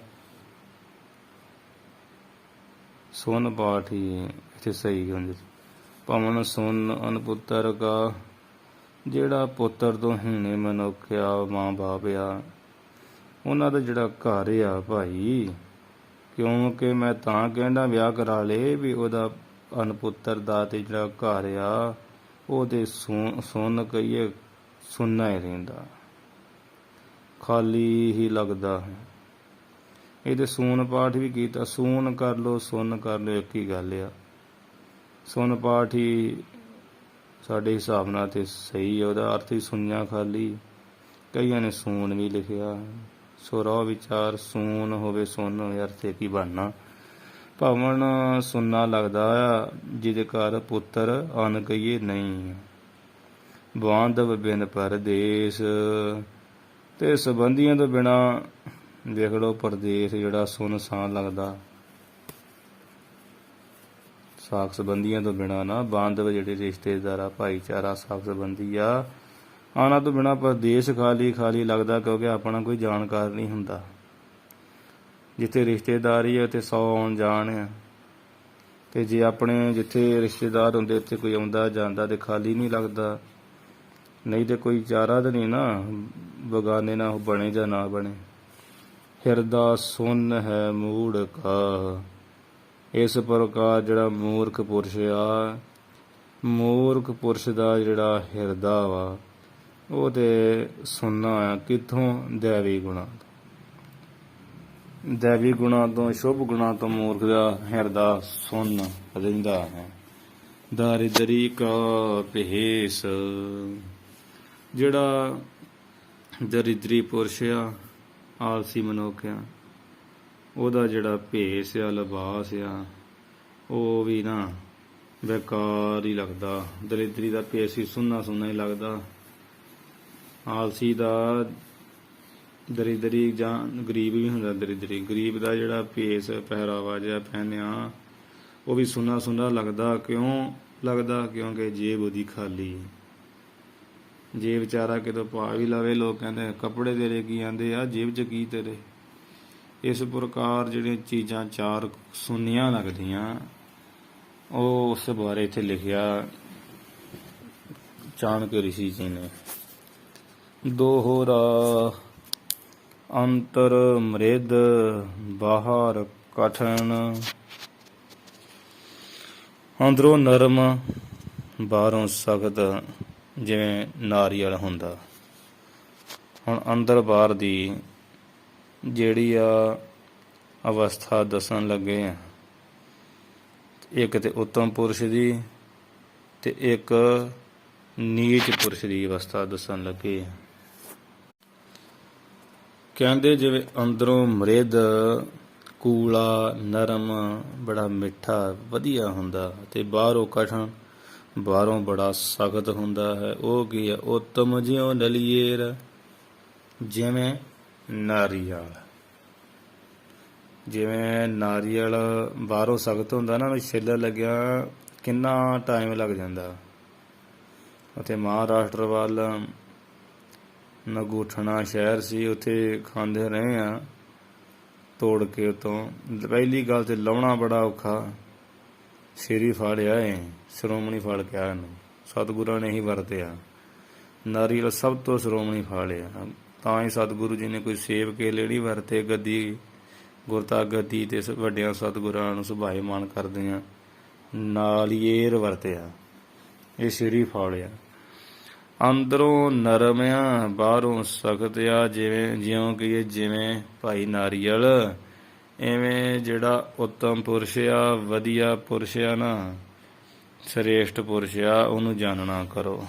ਸੁਨ ਪਾਠ ਹੀ ਇੱਥੇ ਸਹੀ ਹੁੰਦੀ। ਭਵਨ ਸੁਨ ਅਨਪੁੱਤਰ ਕਾ, ਜਿਹੜਾ ਪੁੱਤਰ ਤੋਂ ਹੀਣੇ ਮਨੁੱਖ ਆ, ਮਾਂ ਬਾਪ ਆ, ਉਹਨਾਂ ਦਾ ਜਿਹੜਾ ਘਰ ਆ ਭਾਈ, ਕਿਉਂਕਿ ਮੈਂ ਤਾਂ ਕਹਿੰਦਾ ਵਿਆਹ ਕਰਾ ਲਏ ਵੀ ਉਹਦਾ ਅਨਪੁੱਤਰ ਦਾ ਤੇ ਜਿਹੜਾ ਘਰ ਆ ਉਹਦੇ ਸੁੰਨ ਕਹੀਏ ਸੁੰਨਾ ਹੀ ਰਹਿੰਦਾ, ਖਾਲੀ ਹੀ ਲੱਗਦਾ ਹੈ। ਇਹ ਤੇ ਸੂਨ ਪਾਠ ਵੀ ਕੀਤਾ, ਸੂਨ ਕਰ ਲਓ ਸੁਨ ਕਰ ਲਓ ਇੱਕ ਹੀ ਗੱਲ ਆ। ਸੁਨ ਪਾਠ ਹੀ ਸਾਡੇ ਹਿਸਾਬ ਨਾਲ ਤੇ ਸਹੀ ਹੈ, ਉਹਦਾ ਅਰਥ ਹੀ ਸੁਣਿਆ ਖਾਲੀ। ਕਈਆਂ ਨੇ ਸੂਨ ਵੀ ਲਿਖਿਆ। ਸੋ ਰਹੁ ਵਿਚਾਰ ਸੂਨ ਹੋਵੇ ਸੁਨ ਹੋਵੇ, ਅਰਥ ਕੀ ਬਣਨਾ। ਭਵਨ ਸੁੰਨਾ ਲੱਗਦਾ ਆ, ਜਿਹਦੇ ਘਰ ਪੁੱਤਰ ਅਨ ਕਹੀਏ ਨਹੀਂ। ਬਾਂਧਵ ਬਿਨ ਪਰਦੇਸ, ਤੇ ਸੰਬੰਧੀਆਂ ਤੋਂ ਬਿਨਾ ਦੇਖ ਲਓ ਪਰਦੇਸ ਜਿਹੜਾ ਸੁੰਨਸਾਨ ਲੱਗਦਾ। ਸਾਕ ਸੰਬੰਧੀਆਂ ਤੋਂ ਬਿਨਾ ਨਾ, ਬਾਂਧਵ ਜਿਹੜੇ ਰਿਸ਼ਤੇਦਾਰ ਆ, ਭਾਈਚਾਰਾ, ਸਾਕ ਸੰਬੰਧੀ ਆ, ਆਉਣਾ ਤੋਂ ਬਿਨਾ ਪਰਦੇਸ ਖਾਲੀ ਖਾਲੀ ਲੱਗਦਾ, ਕਿਉਂਕਿ ਆਪਣਾ ਕੋਈ ਜਾਣਕਾਰ ਨਹੀਂ ਹੁੰਦਾ। ਜਿੱਥੇ ਰਿਸ਼ਤੇਦਾਰੀ ਹੈ ਉੱਥੇ 100 ਆਉਣ ਜਾਣ ਆ, ਤੇ ਜੇ ਆਪਣੇ ਜਿੱਥੇ ਰਿਸ਼ਤੇਦਾਰ ਹੁੰਦੇ ਉੱਥੇ ਕੋਈ ਆਉਂਦਾ ਜਾਂਦਾ ਤੇ ਖਾਲੀ ਨਹੀਂ ਲੱਗਦਾ। ਨਹੀਂ ਤੇ ਕੋਈ ਚਾਰਾ ਤਾਂ ਨਹੀਂ ਨਾ, ਬਗਾਨੇ ਨਾ ਬਣੇ ਜਾਂ ਨਾ ਬਣੇ। ਹਿਰਦਾ ਸੁੰਨ ਹੈ ਮੂੜ ਕਾ, ਇਸ ਪ੍ਰਕਾਰ ਜਿਹੜਾ ਮੂਰਖ ਪੁਰਸ਼ ਆ, ਮੂਰਖ ਪੁਰਸ਼ ਦਾ ਜਿਹੜਾ ਹਿਰਦਾ ਵਾ ਉਹ ਤੇ ਸੁੰਨਾ ਆ। ਕਿੱਥੋਂ? ਦੈਵੀ ਗੁਣਾਂ ਤੋਂ। ਦੈਵੀ ਗੁਣਾਂ ਤੋਂ, ਸ਼ੁਭ ਗੁਣਾਂ ਤੋਂ ਮੂਰਖ ਦਾ ਹਿਰਦਾ ਸੁੰਨ ਰਹਿੰਦਾ ਹੈ। ਦਾਰਿਦਰੀ ਕਾ ਭੇਸ, ਜਿਹੜਾ ਦਰਿਦਰੀ ਪੁਰਸ਼ ਆ, ਆਲਸੀ ਮਨੁੱਖ ਆ, ਉਹਦਾ ਜਿਹੜਾ ਭੇਸ ਆ, ਲਿਬਾਸ ਆ, ਉਹ ਵੀ ਨਾ ਬੇਕਾਰ ਹੀ ਲੱਗਦਾ। ਦਰਿਦਰੀ ਦਾ ਭੇਸ ਵੀ ਸੁੰਨਾ ਸੁੰਨਾ ਹੀ ਲੱਗਦਾ। ਆਲਸੀ ਦਾ ਦਰਿਦਰੀ ਜਾਂ ਗਰੀਬ ਵੀ ਹੁੰਦਾ। ਦਰਿਦਰੀ ਗਰੀਬ ਦਾ ਜਿਹੜਾ ਭੇਸ ਪਹਿਰਾਵਾ ਜਿਹਾ ਪਹਿਨਿਆ ਉਹ ਵੀ ਸੁੰਨਾ ਸੁੰਨਾ ਲੱਗਦਾ। ਕਿਉਂ ਲੱਗਦਾ? ਕਿਉਂਕਿ ਜੇਬ ਉਹਦੀ ਖਾਲੀ। ਜੇ ਵਿਚਾਰਾ ਕਿਤੋਂ ਪਾ ਵੀ ਲਵੇ, ਲੋਕ ਕਹਿੰਦੇ ਕੱਪੜੇ ਤੇਰੇ ਕੀ ਆਂਦੇ ਆ, ਜੇਬ 'ਚ ਕੀ ਤੇਰੇ। ਇਸ ਪ੍ਰਕਾਰ ਜਿਹੜੀਆਂ ਚੀਜ਼ਾਂ ਚਾਰ ਸੁੰਨੀਆਂ ਲੱਗਦੀਆਂ, ਉਹ ਉਸ ਬਾਰੇ ਇੱਥੇ ਲਿਖਿਆ ਚਾਣਕ ਰਿਸ਼ੀ ਜੀ ਨੇ। ਦੋਹਰਾ ਅੰਤਰ ਮ੍ਰਿਦ ਬਾਹਰ ਕਠਨ, ਅੰਦਰੋਂ ਨਰਮ ਬਾਹਰੋਂ ਸਖਤ, ਜਿਵੇਂ ਨਾਰੀਅਲ ਹੁੰਦਾ। ਹੁਣ ਅੰਦਰ ਬਾਹਰ ਦੀ ਜਿਹੜੀ ਆ ਅਵਸਥਾ ਦੱਸਣ ਲੱਗੇ ਆ, ਇੱਕ ਤੇ ਉੱਤਮ ਪੁਰਸ਼ ਦੀ ਤੇ ਇੱਕ ਨੀਚ ਪੁਰਸ਼ ਦੀ ਅਵਸਥਾ ਦੱਸਣ ਲੱਗੇ ਆ। ਕਹਿੰਦੇ ਜਿਵੇਂ ਅੰਦਰੋਂ ਮ੍ਰਿਦ, ਕੂਲਾ, ਨਰਮ, ਬੜਾ ਮਿੱਠਾ ਵਧੀਆ ਹੁੰਦਾ, ਤੇ ਬਾਹਰੋਂ ਕਠਨ, ਬਾਹਰੋਂ ਬੜਾ ਸਖਤ ਹੁੰਦਾ ਹੈ। ਉਹ ਕੀ ਹੈ? ਉੱਤਮ ਜਿਉ ਨਲੀਏਰ, ਜਿਵੇਂ ਨਾਰੀਅਲ। ਜਿਵੇਂ ਨਾਰੀਅਲ ਬਾਹਰੋਂ ਸਖਤ ਹੁੰਦਾ ਨਾ, ਛਿੱਲਣ ਲੱਗਿਆ ਕਿੰਨਾ ਟਾਈਮ ਲੱਗ ਜਾਂਦਾ। ਉੱਥੇ ਮਹਾਰਾਸ਼ਟਰ ਵੱਲ ਨਗੂਠਣਾ ਸ਼ਹਿਰ ਸੀ, ਉੱਥੇ ਖਾਂਦੇ ਰਹੇ ਆ ਤੋੜ ਕੇ ਉੱਤੋਂ। ਪਹਿਲੀ ਗੱਲ ਤੇ ਲਾਉਣਾ ਬੜਾ ਔਖਾ। ਸਿਰੀ ਫਾੜਿਆ ਏ, ਸ਼੍ਰੋਮਣੀ ਫਲ ਕਿਹਾ ਇਹਨੂੰ, ਸਤਿਗੁਰਾਂ ਨੇ ਹੀ ਵਰਤਿਆ। ਨਾਰੀਅਲ ਸਭ ਤੋਂ ਸ਼੍ਰੋਮਣੀ ਫਲ ਆ, ਤਾਂ ਹੀ ਸਤਿਗੁਰੂ ਜੀ ਨੇ ਕੋਈ ਸੇਬ ਕੇਲੇ ਨਹੀਂ ਵਰਤੇ। ਗੱਦੀ ਗੁਰਤਾ ਗੱਦੀ ਤੇ ਵੱਡਿਆਂ ਸਤਿਗੁਰਾਂ ਨੂੰ ਸੁਭਾਏਮਾਨ ਕਰਦਿਆਂ ਨਾਲੀਏਰ ਵਰਤਿਆ। ਇਹ ਸਿਰੀ ਫਲ ਆ। ਅੰਦਰੋਂ ਨਰਮ ਆ, ਬਾਹਰੋਂ ਸਖਤ ਆ, ਜਿਉਂ ਕਿ ਜਿਵੇਂ ਭਾਈ ਨਾਰੀਅਲ, ਇਵੇਂ ਜਿਹੜਾ ਉੱਤਮ ਪੁਰਸ਼ ਆ, ਵਧੀਆ ਪੁਰਸ਼ ਆ ਨਾ, ਸ੍ਰੇਸ਼ਟ ਪੁਰਸ਼ ਆ, ਉਹਨੂੰ ਜਾਣਨਾ ਕਰੋ।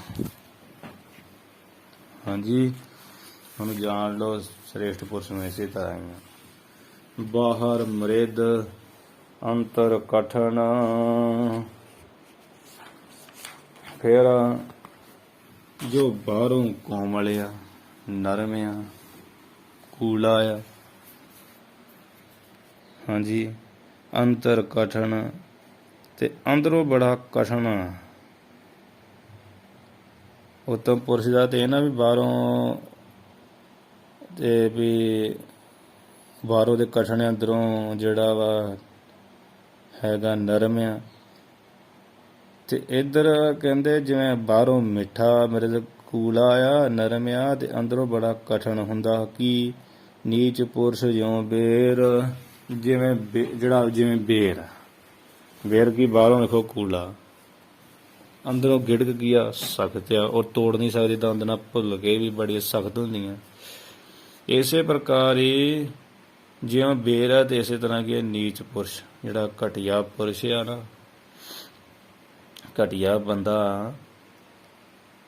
ਹਾਂਜੀ, ਉਹਨੂੰ ਜਾਣ ਲਓ। ਸ੍ਰੇਸ਼ਟ ਪੁਰਸ਼ ਨੂੰ ਇਸੇ ਤਰ੍ਹਾਂ ਹੀ ਬਾਹਰ ਮ੍ਰਿਦ ਅੰਤਰ ਕਠਨ। ਫਿਰ ਜੋ ਬਾਹਰੋਂ ਕੋਮਲ ਆ, ਨਰਮ ਆ, ਕੂਲਾ ਆ, ਹਾਂਜੀ, ਅੰਤਰ ਕਠਨ, ਤੇ ਅੰਦਰੋਂ ਬੜਾ ਕਠਨ ਆ। ਉੱਤਮ ਪੁਰਸ਼ ਦਾ ਤੇ ਇਹ ਨਾ ਵੀ ਬਾਹਰੋਂ ਤੇ ਵੀ ਬਾਹਰੋਂ ਦੇ ਕਠਨ, ਅੰਦਰੋਂ ਜਿਹੜਾ ਵਾ ਹੈਗਾ ਨਰਮ ਆ। ਤੇ ਇੱਧਰ ਕਹਿੰਦੇ ਜਿਵੇਂ ਬਾਹਰੋਂ ਮਿੱਠਾ ਮੇਰੇ ਕੂਲਾ ਆ, ਨਰਮ ਆ, ਤੇ ਅੰਦਰੋਂ ਬੜਾ ਕਠਨ ਹੁੰਦਾ। ਕੀ? ਨੀਚ ਪੁਰਸ਼ ਜਿਉਂ ਬੇਰ, ਜਿਵੇਂ ਜਿਵੇਂ ਬੇਰ। ਬੇਰ ਕੀ? ਬਾਹਰੋਂ ਦੇਖੋ ਕੂਲਾ, ਅੰਦਰੋਂ ਗਿੜਕ ਕੀ ਆ? ਸਖਤ ਆ। ਉਹ ਤੋੜ ਨਹੀਂ ਸਕਦੀ ਦੰਦ ਨਾਲ, ਭੁੱਲ ਕੇ ਵੀ ਬੜੀ ਸਖਤ ਹੁੰਦੀਆਂ। ਇਸੇ ਪ੍ਰਕਾਰ ਹੀ ਜਿਵੇਂ ਬੇਰ ਹੈ ਤੇ ਇਸੇ ਤਰ੍ਹਾਂ ਕੀ ਹੈ ਨੀਚ ਪੁਰਸ਼, ਜਿਹੜਾ ਘਟੀਆ ਪੁਰਸ਼ ਆ ਨਾ, ਘਟੀਆ ਬੰਦਾ,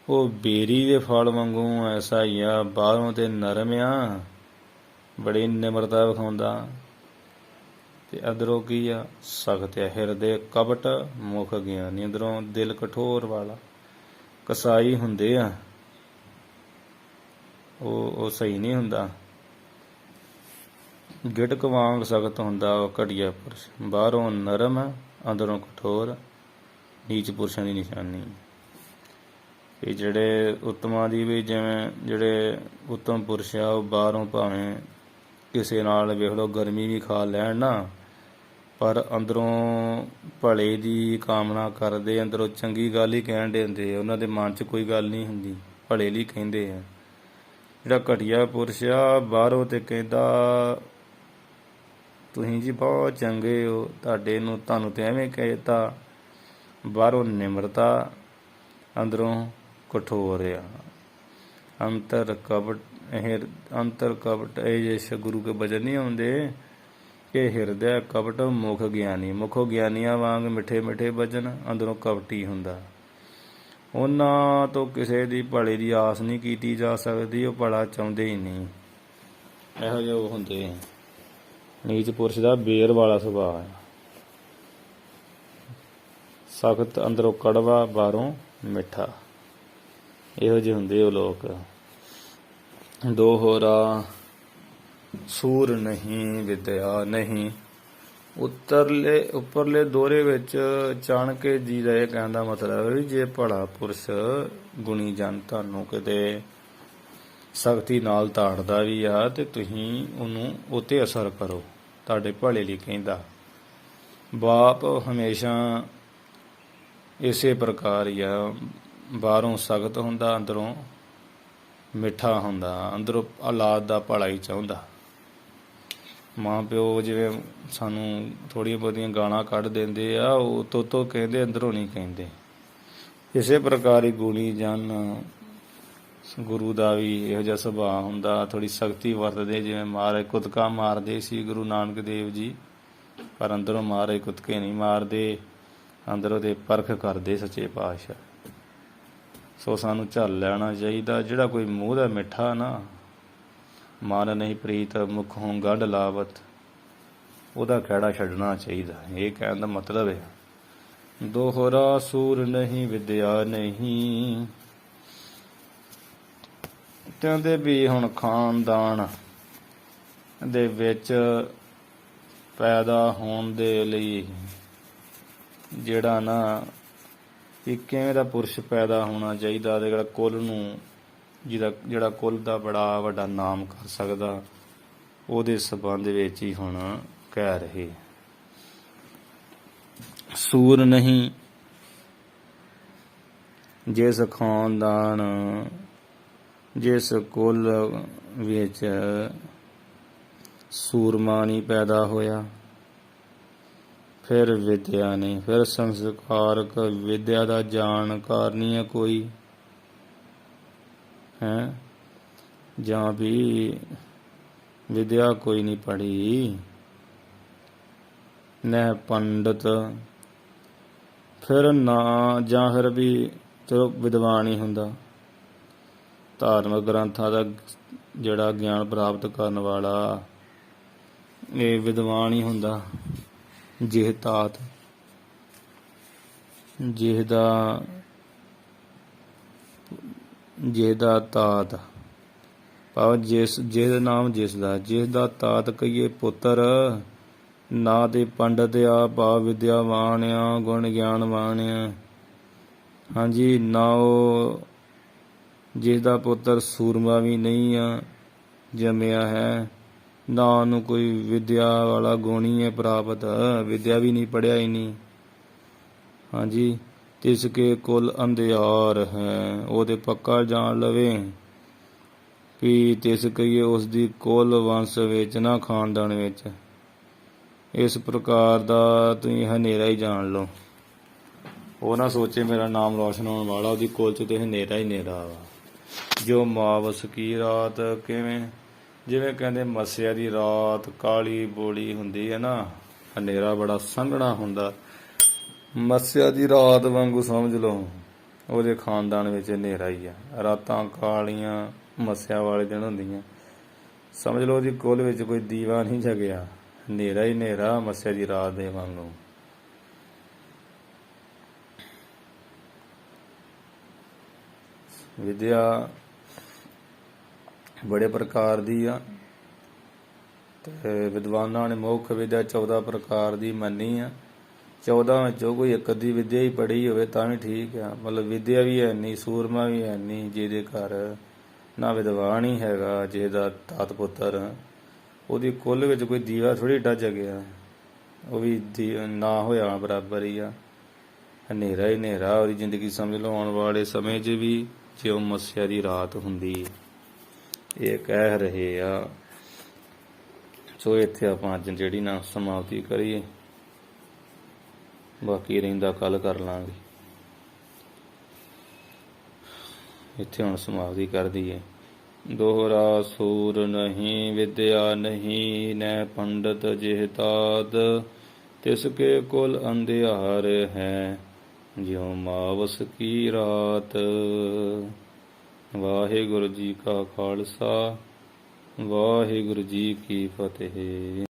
ਉਹ ਬੇਰੀ ਦੇ ਫਲ ਵਾਂਗੂ ਐਸਾ ਹੀ ਆ, ਬਾਹਰੋਂ ਤੇ ਨਰਮ ਆ, ਬੜੀ ਨਿਮਰਤਾ ਵਿਖਾਉਂਦਾ, ਤੇ ਅੰਦਰੋਂ ਕੀ ਆ ਸਖਤ ਆ। ਹਿਰਦੇ ਕਪਟ ਮੁਖ ਗਿਆਨੀ, ਅੰਦਰੋਂ ਦਿਲ ਕਠੋਰ ਵਾਲਾ, ਕਸਾਈ ਹੁੰਦੇ ਆ, ਉਹ ਸਹੀ ਨਹੀਂ ਹੁੰਦਾ। ਗਿਟਕ ਵਾਂਗ ਸਖਤ ਹੁੰਦਾ ਉਹ ਘਟੀਆ ਪੁਰਸ਼, ਬਾਹਰੋਂ ਨਰਮ ਅੰਦਰੋਂ ਕਠੋਰ, ਨੀਚ ਪੁਰਸ਼ਾਂ ਦੀ ਨਿਸ਼ਾਨੀ। ਇਹ ਜਿਹੜੇ ਉੱਤਮਾਂ ਦੀ ਵੀ, ਜਿਵੇਂ ਜਿਹੜੇ ਉੱਤਮ ਪੁਰਸ਼ ਆ ਉਹ ਬਾਹਰੋਂ ਭਾਵੇਂ ਕਿਸੇ ਨਾਲ ਵੇਖ ਲਓ ਗਰਮੀ ਵੀ ਖਾ ਲੈਣ ਨਾ, ਪਰ ਅੰਦਰੋਂ ਭਲੇ ਦੀ ਕਾਮਨਾ ਕਰਦੇ, ਅੰਦਰੋਂ ਚੰਗੀ ਗੱਲ ਹੀ ਕਹਿਣ ਦੇ ਹੁੰਦੇ, ਉਹਨਾਂ ਦੇ ਮਨ 'ਚ ਕੋਈ ਗੱਲ ਨਹੀਂ ਹੁੰਦੀ, ਭਲੇ ਲਈ ਕਹਿੰਦੇ ਆ। ਜਿਹੜਾ ਘਟੀਆ ਪੁਰਸ਼ ਆ ਬਾਹਰੋਂ ਤੇ ਕਹਿੰਦਾ ਤੁਸੀਂ ਜੀ ਬਹੁਤ ਚੰਗੇ ਹੋ, ਤੁਹਾਨੂੰ ਤੇ ਐਵੇਂ ਕਹਿਤਾ, ਬਾਹਰੋਂ ਨਿਮਰਤਾ, ਅੰਦਰੋਂ ਕਠੋਰ ਆ। ਅੰਤਰ ਕਪਟ ਇਹ ਜੇ ਗੁਰੂ ਕੇ ਬਚਨ ਨਹੀਂ ਆਉਂਦੇ ਕਿ ਹਿਰਦੈ ਕਪਟ ਮੁਖ ਗਿਆਨੀ, ਮੁਖੋ ਗਿਆਨੀਆਂ ਵਾਂਗ ਮਿੱਠੇ ਮਿੱਠੇ ਬਚਨ, ਅੰਦਰੋਂ ਕਪਟੀ ਹੁੰਦਾ। ਉਹਨਾਂ ਤੋਂ ਕਿਸੇ ਦੀ ਭਲੇ ਦੀ ਆਸ ਨਹੀਂ ਕੀਤੀ ਜਾ ਸਕਦੀ, ਉਹ ਭਲਾ ਚਾਹੁੰਦੇ ਹੀ ਨਹੀਂ, ਇਹੋ ਜਿਹੇ ਉਹ ਹੁੰਦੇ। ਨੀਚ ਪੁਰਸ਼ ਦਾ ਬੇਰ ਵਾਲਾ ਸੁਭਾਅ ਹੈ, ਸਖਤ, ਅੰਦਰੋਂ ਕੜਵਾ, ਬਾਹਰੋਂ ਮਿੱਠਾ, ਇਹੋ ਜਿਹੇ ਹੁੰਦੇ ਉਹ ਲੋਕ। ਦੋਹਰਾ ਸੂਰ ਨਹੀਂ ਵਿਦਿਆ ਨਹੀਂ, ਉੱਪਰਲੇ ਦੋਹਰੇ ਵਿੱਚ ਚਾਣਕੇ ਜੀ ਦਾ ਇਹ ਕਹਿਣ ਦਾ ਮਤਲਬ ਵੀ ਜੇ ਭਲਾ ਪੁਰਸ਼ ਗੁਣੀ ਜਨ ਤੁਹਾਨੂੰ ਕਿਤੇ ਸਖਤੀ ਨਾਲ ਤਾੜਦਾ ਵੀ ਆ ਤੇ ਤੁਸੀਂ ਉਹਨੂੰ ਉੱਤੇ ਅਸਰ ਕਰੋ, ਤੁਹਾਡੇ ਭਲੇ ਲਈ ਕਹਿੰਦਾ। ਬਾਪ ਹਮੇਸ਼ਾ ਇਸੇ ਪ੍ਰਕਾਰ ਹੀ ਆ, ਬਾਹਰੋਂ ਸਖਤ ਹੁੰਦਾ, ਅੰਦਰੋਂ ਮਿੱਠਾ ਹੁੰਦਾ, ਅੰਦਰੋਂ ਔਲਾਦ ਦਾ ਭਲਾ ਹੀ ਚਾਹੁੰਦਾ। ਮਾਂ ਪਿਓ ਜਿਵੇਂ ਸਾਨੂੰ ਥੋੜ੍ਹੀਆਂ ਬਹੁਤੀਆਂ ਗਾਲਾਂ ਕੱਢ ਦਿੰਦੇ ਆ, ਉਹ ਤੋਂ ਕਹਿੰਦੇ, ਅੰਦਰੋਂ ਨਹੀਂ ਕਹਿੰਦੇ। ਇਸੇ ਪ੍ਰਕਾਰ ਹੀ ਗੁਣੀ ਜਨ ਗੁਰੂ ਦਾ ਵੀ ਇਹੋ ਜਿਹਾ ਸੁਭਾਅ ਹੁੰਦਾ, ਥੋੜ੍ਹੀ ਸਖਤੀ ਵਰਤਦੇ, ਜਿਵੇਂ ਮਹਾਰਾਜ ਕੁੱਤਕਾ ਮਾਰਦੇ ਸੀ ਗੁਰੂ ਨਾਨਕ ਦੇਵ ਜੀ, ਪਰ ਅੰਦਰੋਂ ਮਹਾਰਾਜ ਕੁੱਤਕੇ ਨਹੀਂ ਮਾਰਦੇ, ਅੰਦਰੋਂ ਤੇ ਪਰਖ ਕਰਦੇ ਸੱਚੇ ਪਾਤਸ਼ਾਹ। ਸੋ ਸਾਨੂੰ ਝੱਲ ਲੈਣਾ ਚਾਹੀਦਾ। ਜਿਹੜਾ ਕੋਈ ਮੂੰਹ ਦਾ ਮਿੱਠਾ ਨਾ, ਮਨ ਨਹੀਂ ਪ੍ਰੀਤ ਮੁਖੋਂ ਗੰਢ ਲਾਵਤ, ਉਹਦਾ ਖਹਿੜਾ ਛੱਡਣਾ ਚਾਹੀਦਾ, ਇਹ ਕਹਿਣ ਦਾ ਮਤਲਬ ਹੈ। ਦੋਹਰਾ ਸੂਰ ਨਹੀਂ ਵਿਦਿਆ ਨਹੀਂ, ਕਹਿੰਦੇ ਵੀ ਹੁਣ ਖਾਨਦਾਨ ਦੇ ਵਿੱਚ ਪੈਦਾ ਹੋਣ ਦੇ ਲਈ ਜਿਹੜਾ ਨਾ ਕਿ ਕਿਵੇਂ ਦਾ ਪੁਰਸ਼ ਪੈਦਾ ਹੋਣਾ ਚਾਹੀਦਾ, ਤੇ ਜਿਹੜਾ ਕੁੱਲ ਨੂੰ ਜਿਹੜਾ ਕੁੱਲ ਦਾ ਬੜਾ ਵੱਡਾ ਨਾਮ ਕਰ ਸਕਦਾ, ਉਹਦੇ ਸੰਬੰਧ ਵਿੱਚ ਹੀ ਹੁਣ ਕਹਿ ਰਹੇ। ਸੂਰ ਨਹੀਂ ਜਿਸ ਖਾਨਦਾਨ, ਜਿਸ ਕੁੱਲ ਵਿੱਚ ਸੂਰਮਾ ਨਹੀਂ ਪੈਦਾ ਹੋਇਆ, ਫਿਰ ਵਿਦਿਆ ਨਹੀਂ, ਫਿਰ ਸੰਸਕਾਰਕ ਵਿਦਿਆ ਦਾ ਜਾਣਕਾਰ ਨਹੀਂ ਹੈ ਕੋਈ, ਹੈ ਜਾਂ ਵੀ ਵਿਦਿਆ ਕੋਈ ਨਹੀਂ ਪੜ੍ਹੀ, ਨਹਿ ਪੰਡਤ, ਫਿਰ ਨਾ, ਜਾਂ ਫਿਰ ਵੀ ਚਲੋ ਵਿਦਵਾਨ ਹੀ ਹੁੰਦਾ, ਧਾਰਮਿਕ ਗ੍ਰੰਥਾਂ ਦਾ ਜਿਹੜਾ ਗਿਆਨ ਪ੍ਰਾਪਤ ਕਰਨ ਵਾਲਾ, ਇਹ ਵਿਦਵਾਨ ਹੀ ਹੁੰਦਾ। ਜਿਹਦਾ ਤਾਤ ਭਾਵ ਜਿਹਦਾ ਨਾਮ ਜਿਸ ਦਾ ਤਾਤ ਕਹੀਏ ਪੁੱਤਰ, ਨਾ ਤੇ ਪੰਡਤ ਆ ਭਾਵ ਵਿਦਿਆਵਾਨ ਆ, ਗੁਣ ਗਿਆਨਵਾਨ ਆ, ਹਾਂਜੀ, ਨਾ ਉਹ ਜਿਸ ਦਾ ਪੁੱਤਰ ਸੂਰਮਾ ਵੀ ਨਹੀਂ ਆ ਜੰਮਿਆ ਹੈ, ਨਾ ਉਹਨੂੰ ਕੋਈ ਵਿਦਿਆ ਵਾਲਾ ਗੁਣੀ ਹੈ ਪ੍ਰਾਪਤ, ਵਿਦਿਆ ਵੀ ਨਹੀਂ ਪੜ੍ਹਿਆ ਹੀ ਨਹੀਂ, ਹਾਂਜੀ। ਤਿਸ ਕੇ ਕੁਲ ਅੰਧਿਆਰ ਹੈ, ਉਹਦੇ ਪੱਕਾ ਜਾਣ ਲਵੇ ਵੀ ਤਿਸ ਕਹੀਏ ਉਸ ਦੀ ਕੁਲ ਵੰਸ਼ ਵਿੱਚ ਨਾ, ਖਾਨਦਾਨ ਵਿੱਚ, ਇਸ ਪ੍ਰਕਾਰ ਦਾ ਤੁਸੀਂ ਹਨੇਰਾ ਹੀ ਜਾਣ ਲਓ। ਉਹ ਨਾ ਸੋਚੇ ਮੇਰਾ ਨਾਮ ਰੌਸ਼ਨ ਹੋਣ ਵਾਲਾ, ਉਹਦੀ ਕੁਲ 'ਚ ਤੇ ਹਨੇਰਾ ਹੀ ਹਨੇਰਾ ਵਾ। ਜੋ ਮਾਵਸ ਕੀ ਰਾਤ, ਕਿਵੇਂ ਜਿਵੇਂ ਕਹਿੰਦੇ ਮੱਸਿਆ ਦੀ ਰਾਤ ਕਾਲੀ ਬੋਲੀ ਹੁੰਦੀ ਹੈ ਨਾ, ਹਨੇਰਾ ਬੜਾ ਸੰਘਣਾ ਹੁੰਦਾ, ਮੱਸਿਆ ਦੀ ਰਾਤ ਵਾਂਗੂ ਸਮਝ ਲਓ ਉਹਦੇ ਖਾਨਦਾਨ ਵਿੱਚ ਹਨੇਰਾ ਹੀ ਆ। ਰਾਤਾਂ ਕਾਲੀਆਂ ਮੱਸਿਆ ਵਾਲੇ ਦਿਨ ਹੁੰਦੀਆਂ, ਸਮਝ ਲਓ ਉਹਦੀ ਕੁੱਲ ਵਿੱਚ ਕੋਈ ਦੀਵਾ ਨਹੀਂ ਜਗਿਆ, ਹਨੇਰਾ ਹੀ ਹਨੇਰਾ ਮੱਸਿਆ ਦੀ ਰਾਤ ਦੇ ਵਾਂਗੂ। ਵਿਦਿਆ ਬੜੇ ਪ੍ਰਕਾਰ ਦੀ ਆ, ਤੇ ਵਿਦਵਾਨਾਂ ਨੇ ਮੁੱਖ ਵਿਦਿਆ 14 ਪ੍ਰਕਾਰ ਦੀ ਮੰਨੀ ਆ। 14 ਵਿੱਚੋਂ ਕੋਈ ਇੱਕ ਅੱਧੀ ਵਿਦਿਆ ਹੀ ਪੜ੍ਹੀ ਹੋਵੇ ਤਾਂ ਵੀ ਠੀਕ ਆ। ਮਤਲਬ ਵਿਦਿਆ ਵੀ ਹੈ ਨਹੀਂ, ਸੂਰਮਾ ਵੀ ਹੈ ਨਹੀਂ, ਜਿਹਦੇ ਘਰ ਨਾ ਵਿਦਵਾਨ ਹੀ ਹੈਗਾ, ਜਿਹਦਾ ਤਾਤ ਪੁੱਤਰ, ਉਹਦੀ ਕੁੱਲ ਵਿੱਚ ਕੋਈ ਦੀਵਾ ਥੋੜ੍ਹੀ ਏਡਾ ਜਗਿਆ, ਉਹ ਵੀ ਨਾ ਹੋਇਆ ਬਰਾਬਰ ਹੀ ਆ। ਹਨੇਰਾ ਹੀ ਹਨੇਰਾ ਉਹਦੀ ਜ਼ਿੰਦਗੀ ਸਮਝ ਲਓ ਆਉਣ ਵਾਲੇ ਸਮੇਂ 'ਚ ਵੀ, ਜਿਉਂ ਮੱਸਿਆ ਦੀ ਰਾਤ ਹੁੰਦੀ, ਇਹ ਕਹਿ ਰਹੇ ਆ। ਸੋ ਇੱਥੇ ਆਪਾਂ ਅੱਜ ਜਿਹੜੀ ਨਾ ਸਮਾਪਤੀ ਕਰੀਏ, ਬਾਕੀ ਰਹਿੰਦਾ ਕੱਲ ਕਰ ਲਾਂਗੇ। ਇੱਥੇ ਹੁਣ ਸਮਾਪਤੀ ਕਰ ਦਈਏ। ਦੋਹਰਾ ਸੂਰ ਨਹੀਂ ਵਿਦਿਆ ਨਹੀਂ, ਨੈ ਪੰਡਤ ਜਿਹਤਾਦ, ਤਿਸ ਕੇ ਕੁਲ ਅੰਧਿਆਰ ਹੈ, ਜਿਉ ਮਾਵਸ ਕੀ ਰਾਤ। ਵਾਹਿਗੁਰੂ ਜੀ ਕਾ ਖਾਲਸਾ, ਵਾਹਿਗੁਰੂ ਜੀ ਕੀ ਫਤਿਹ।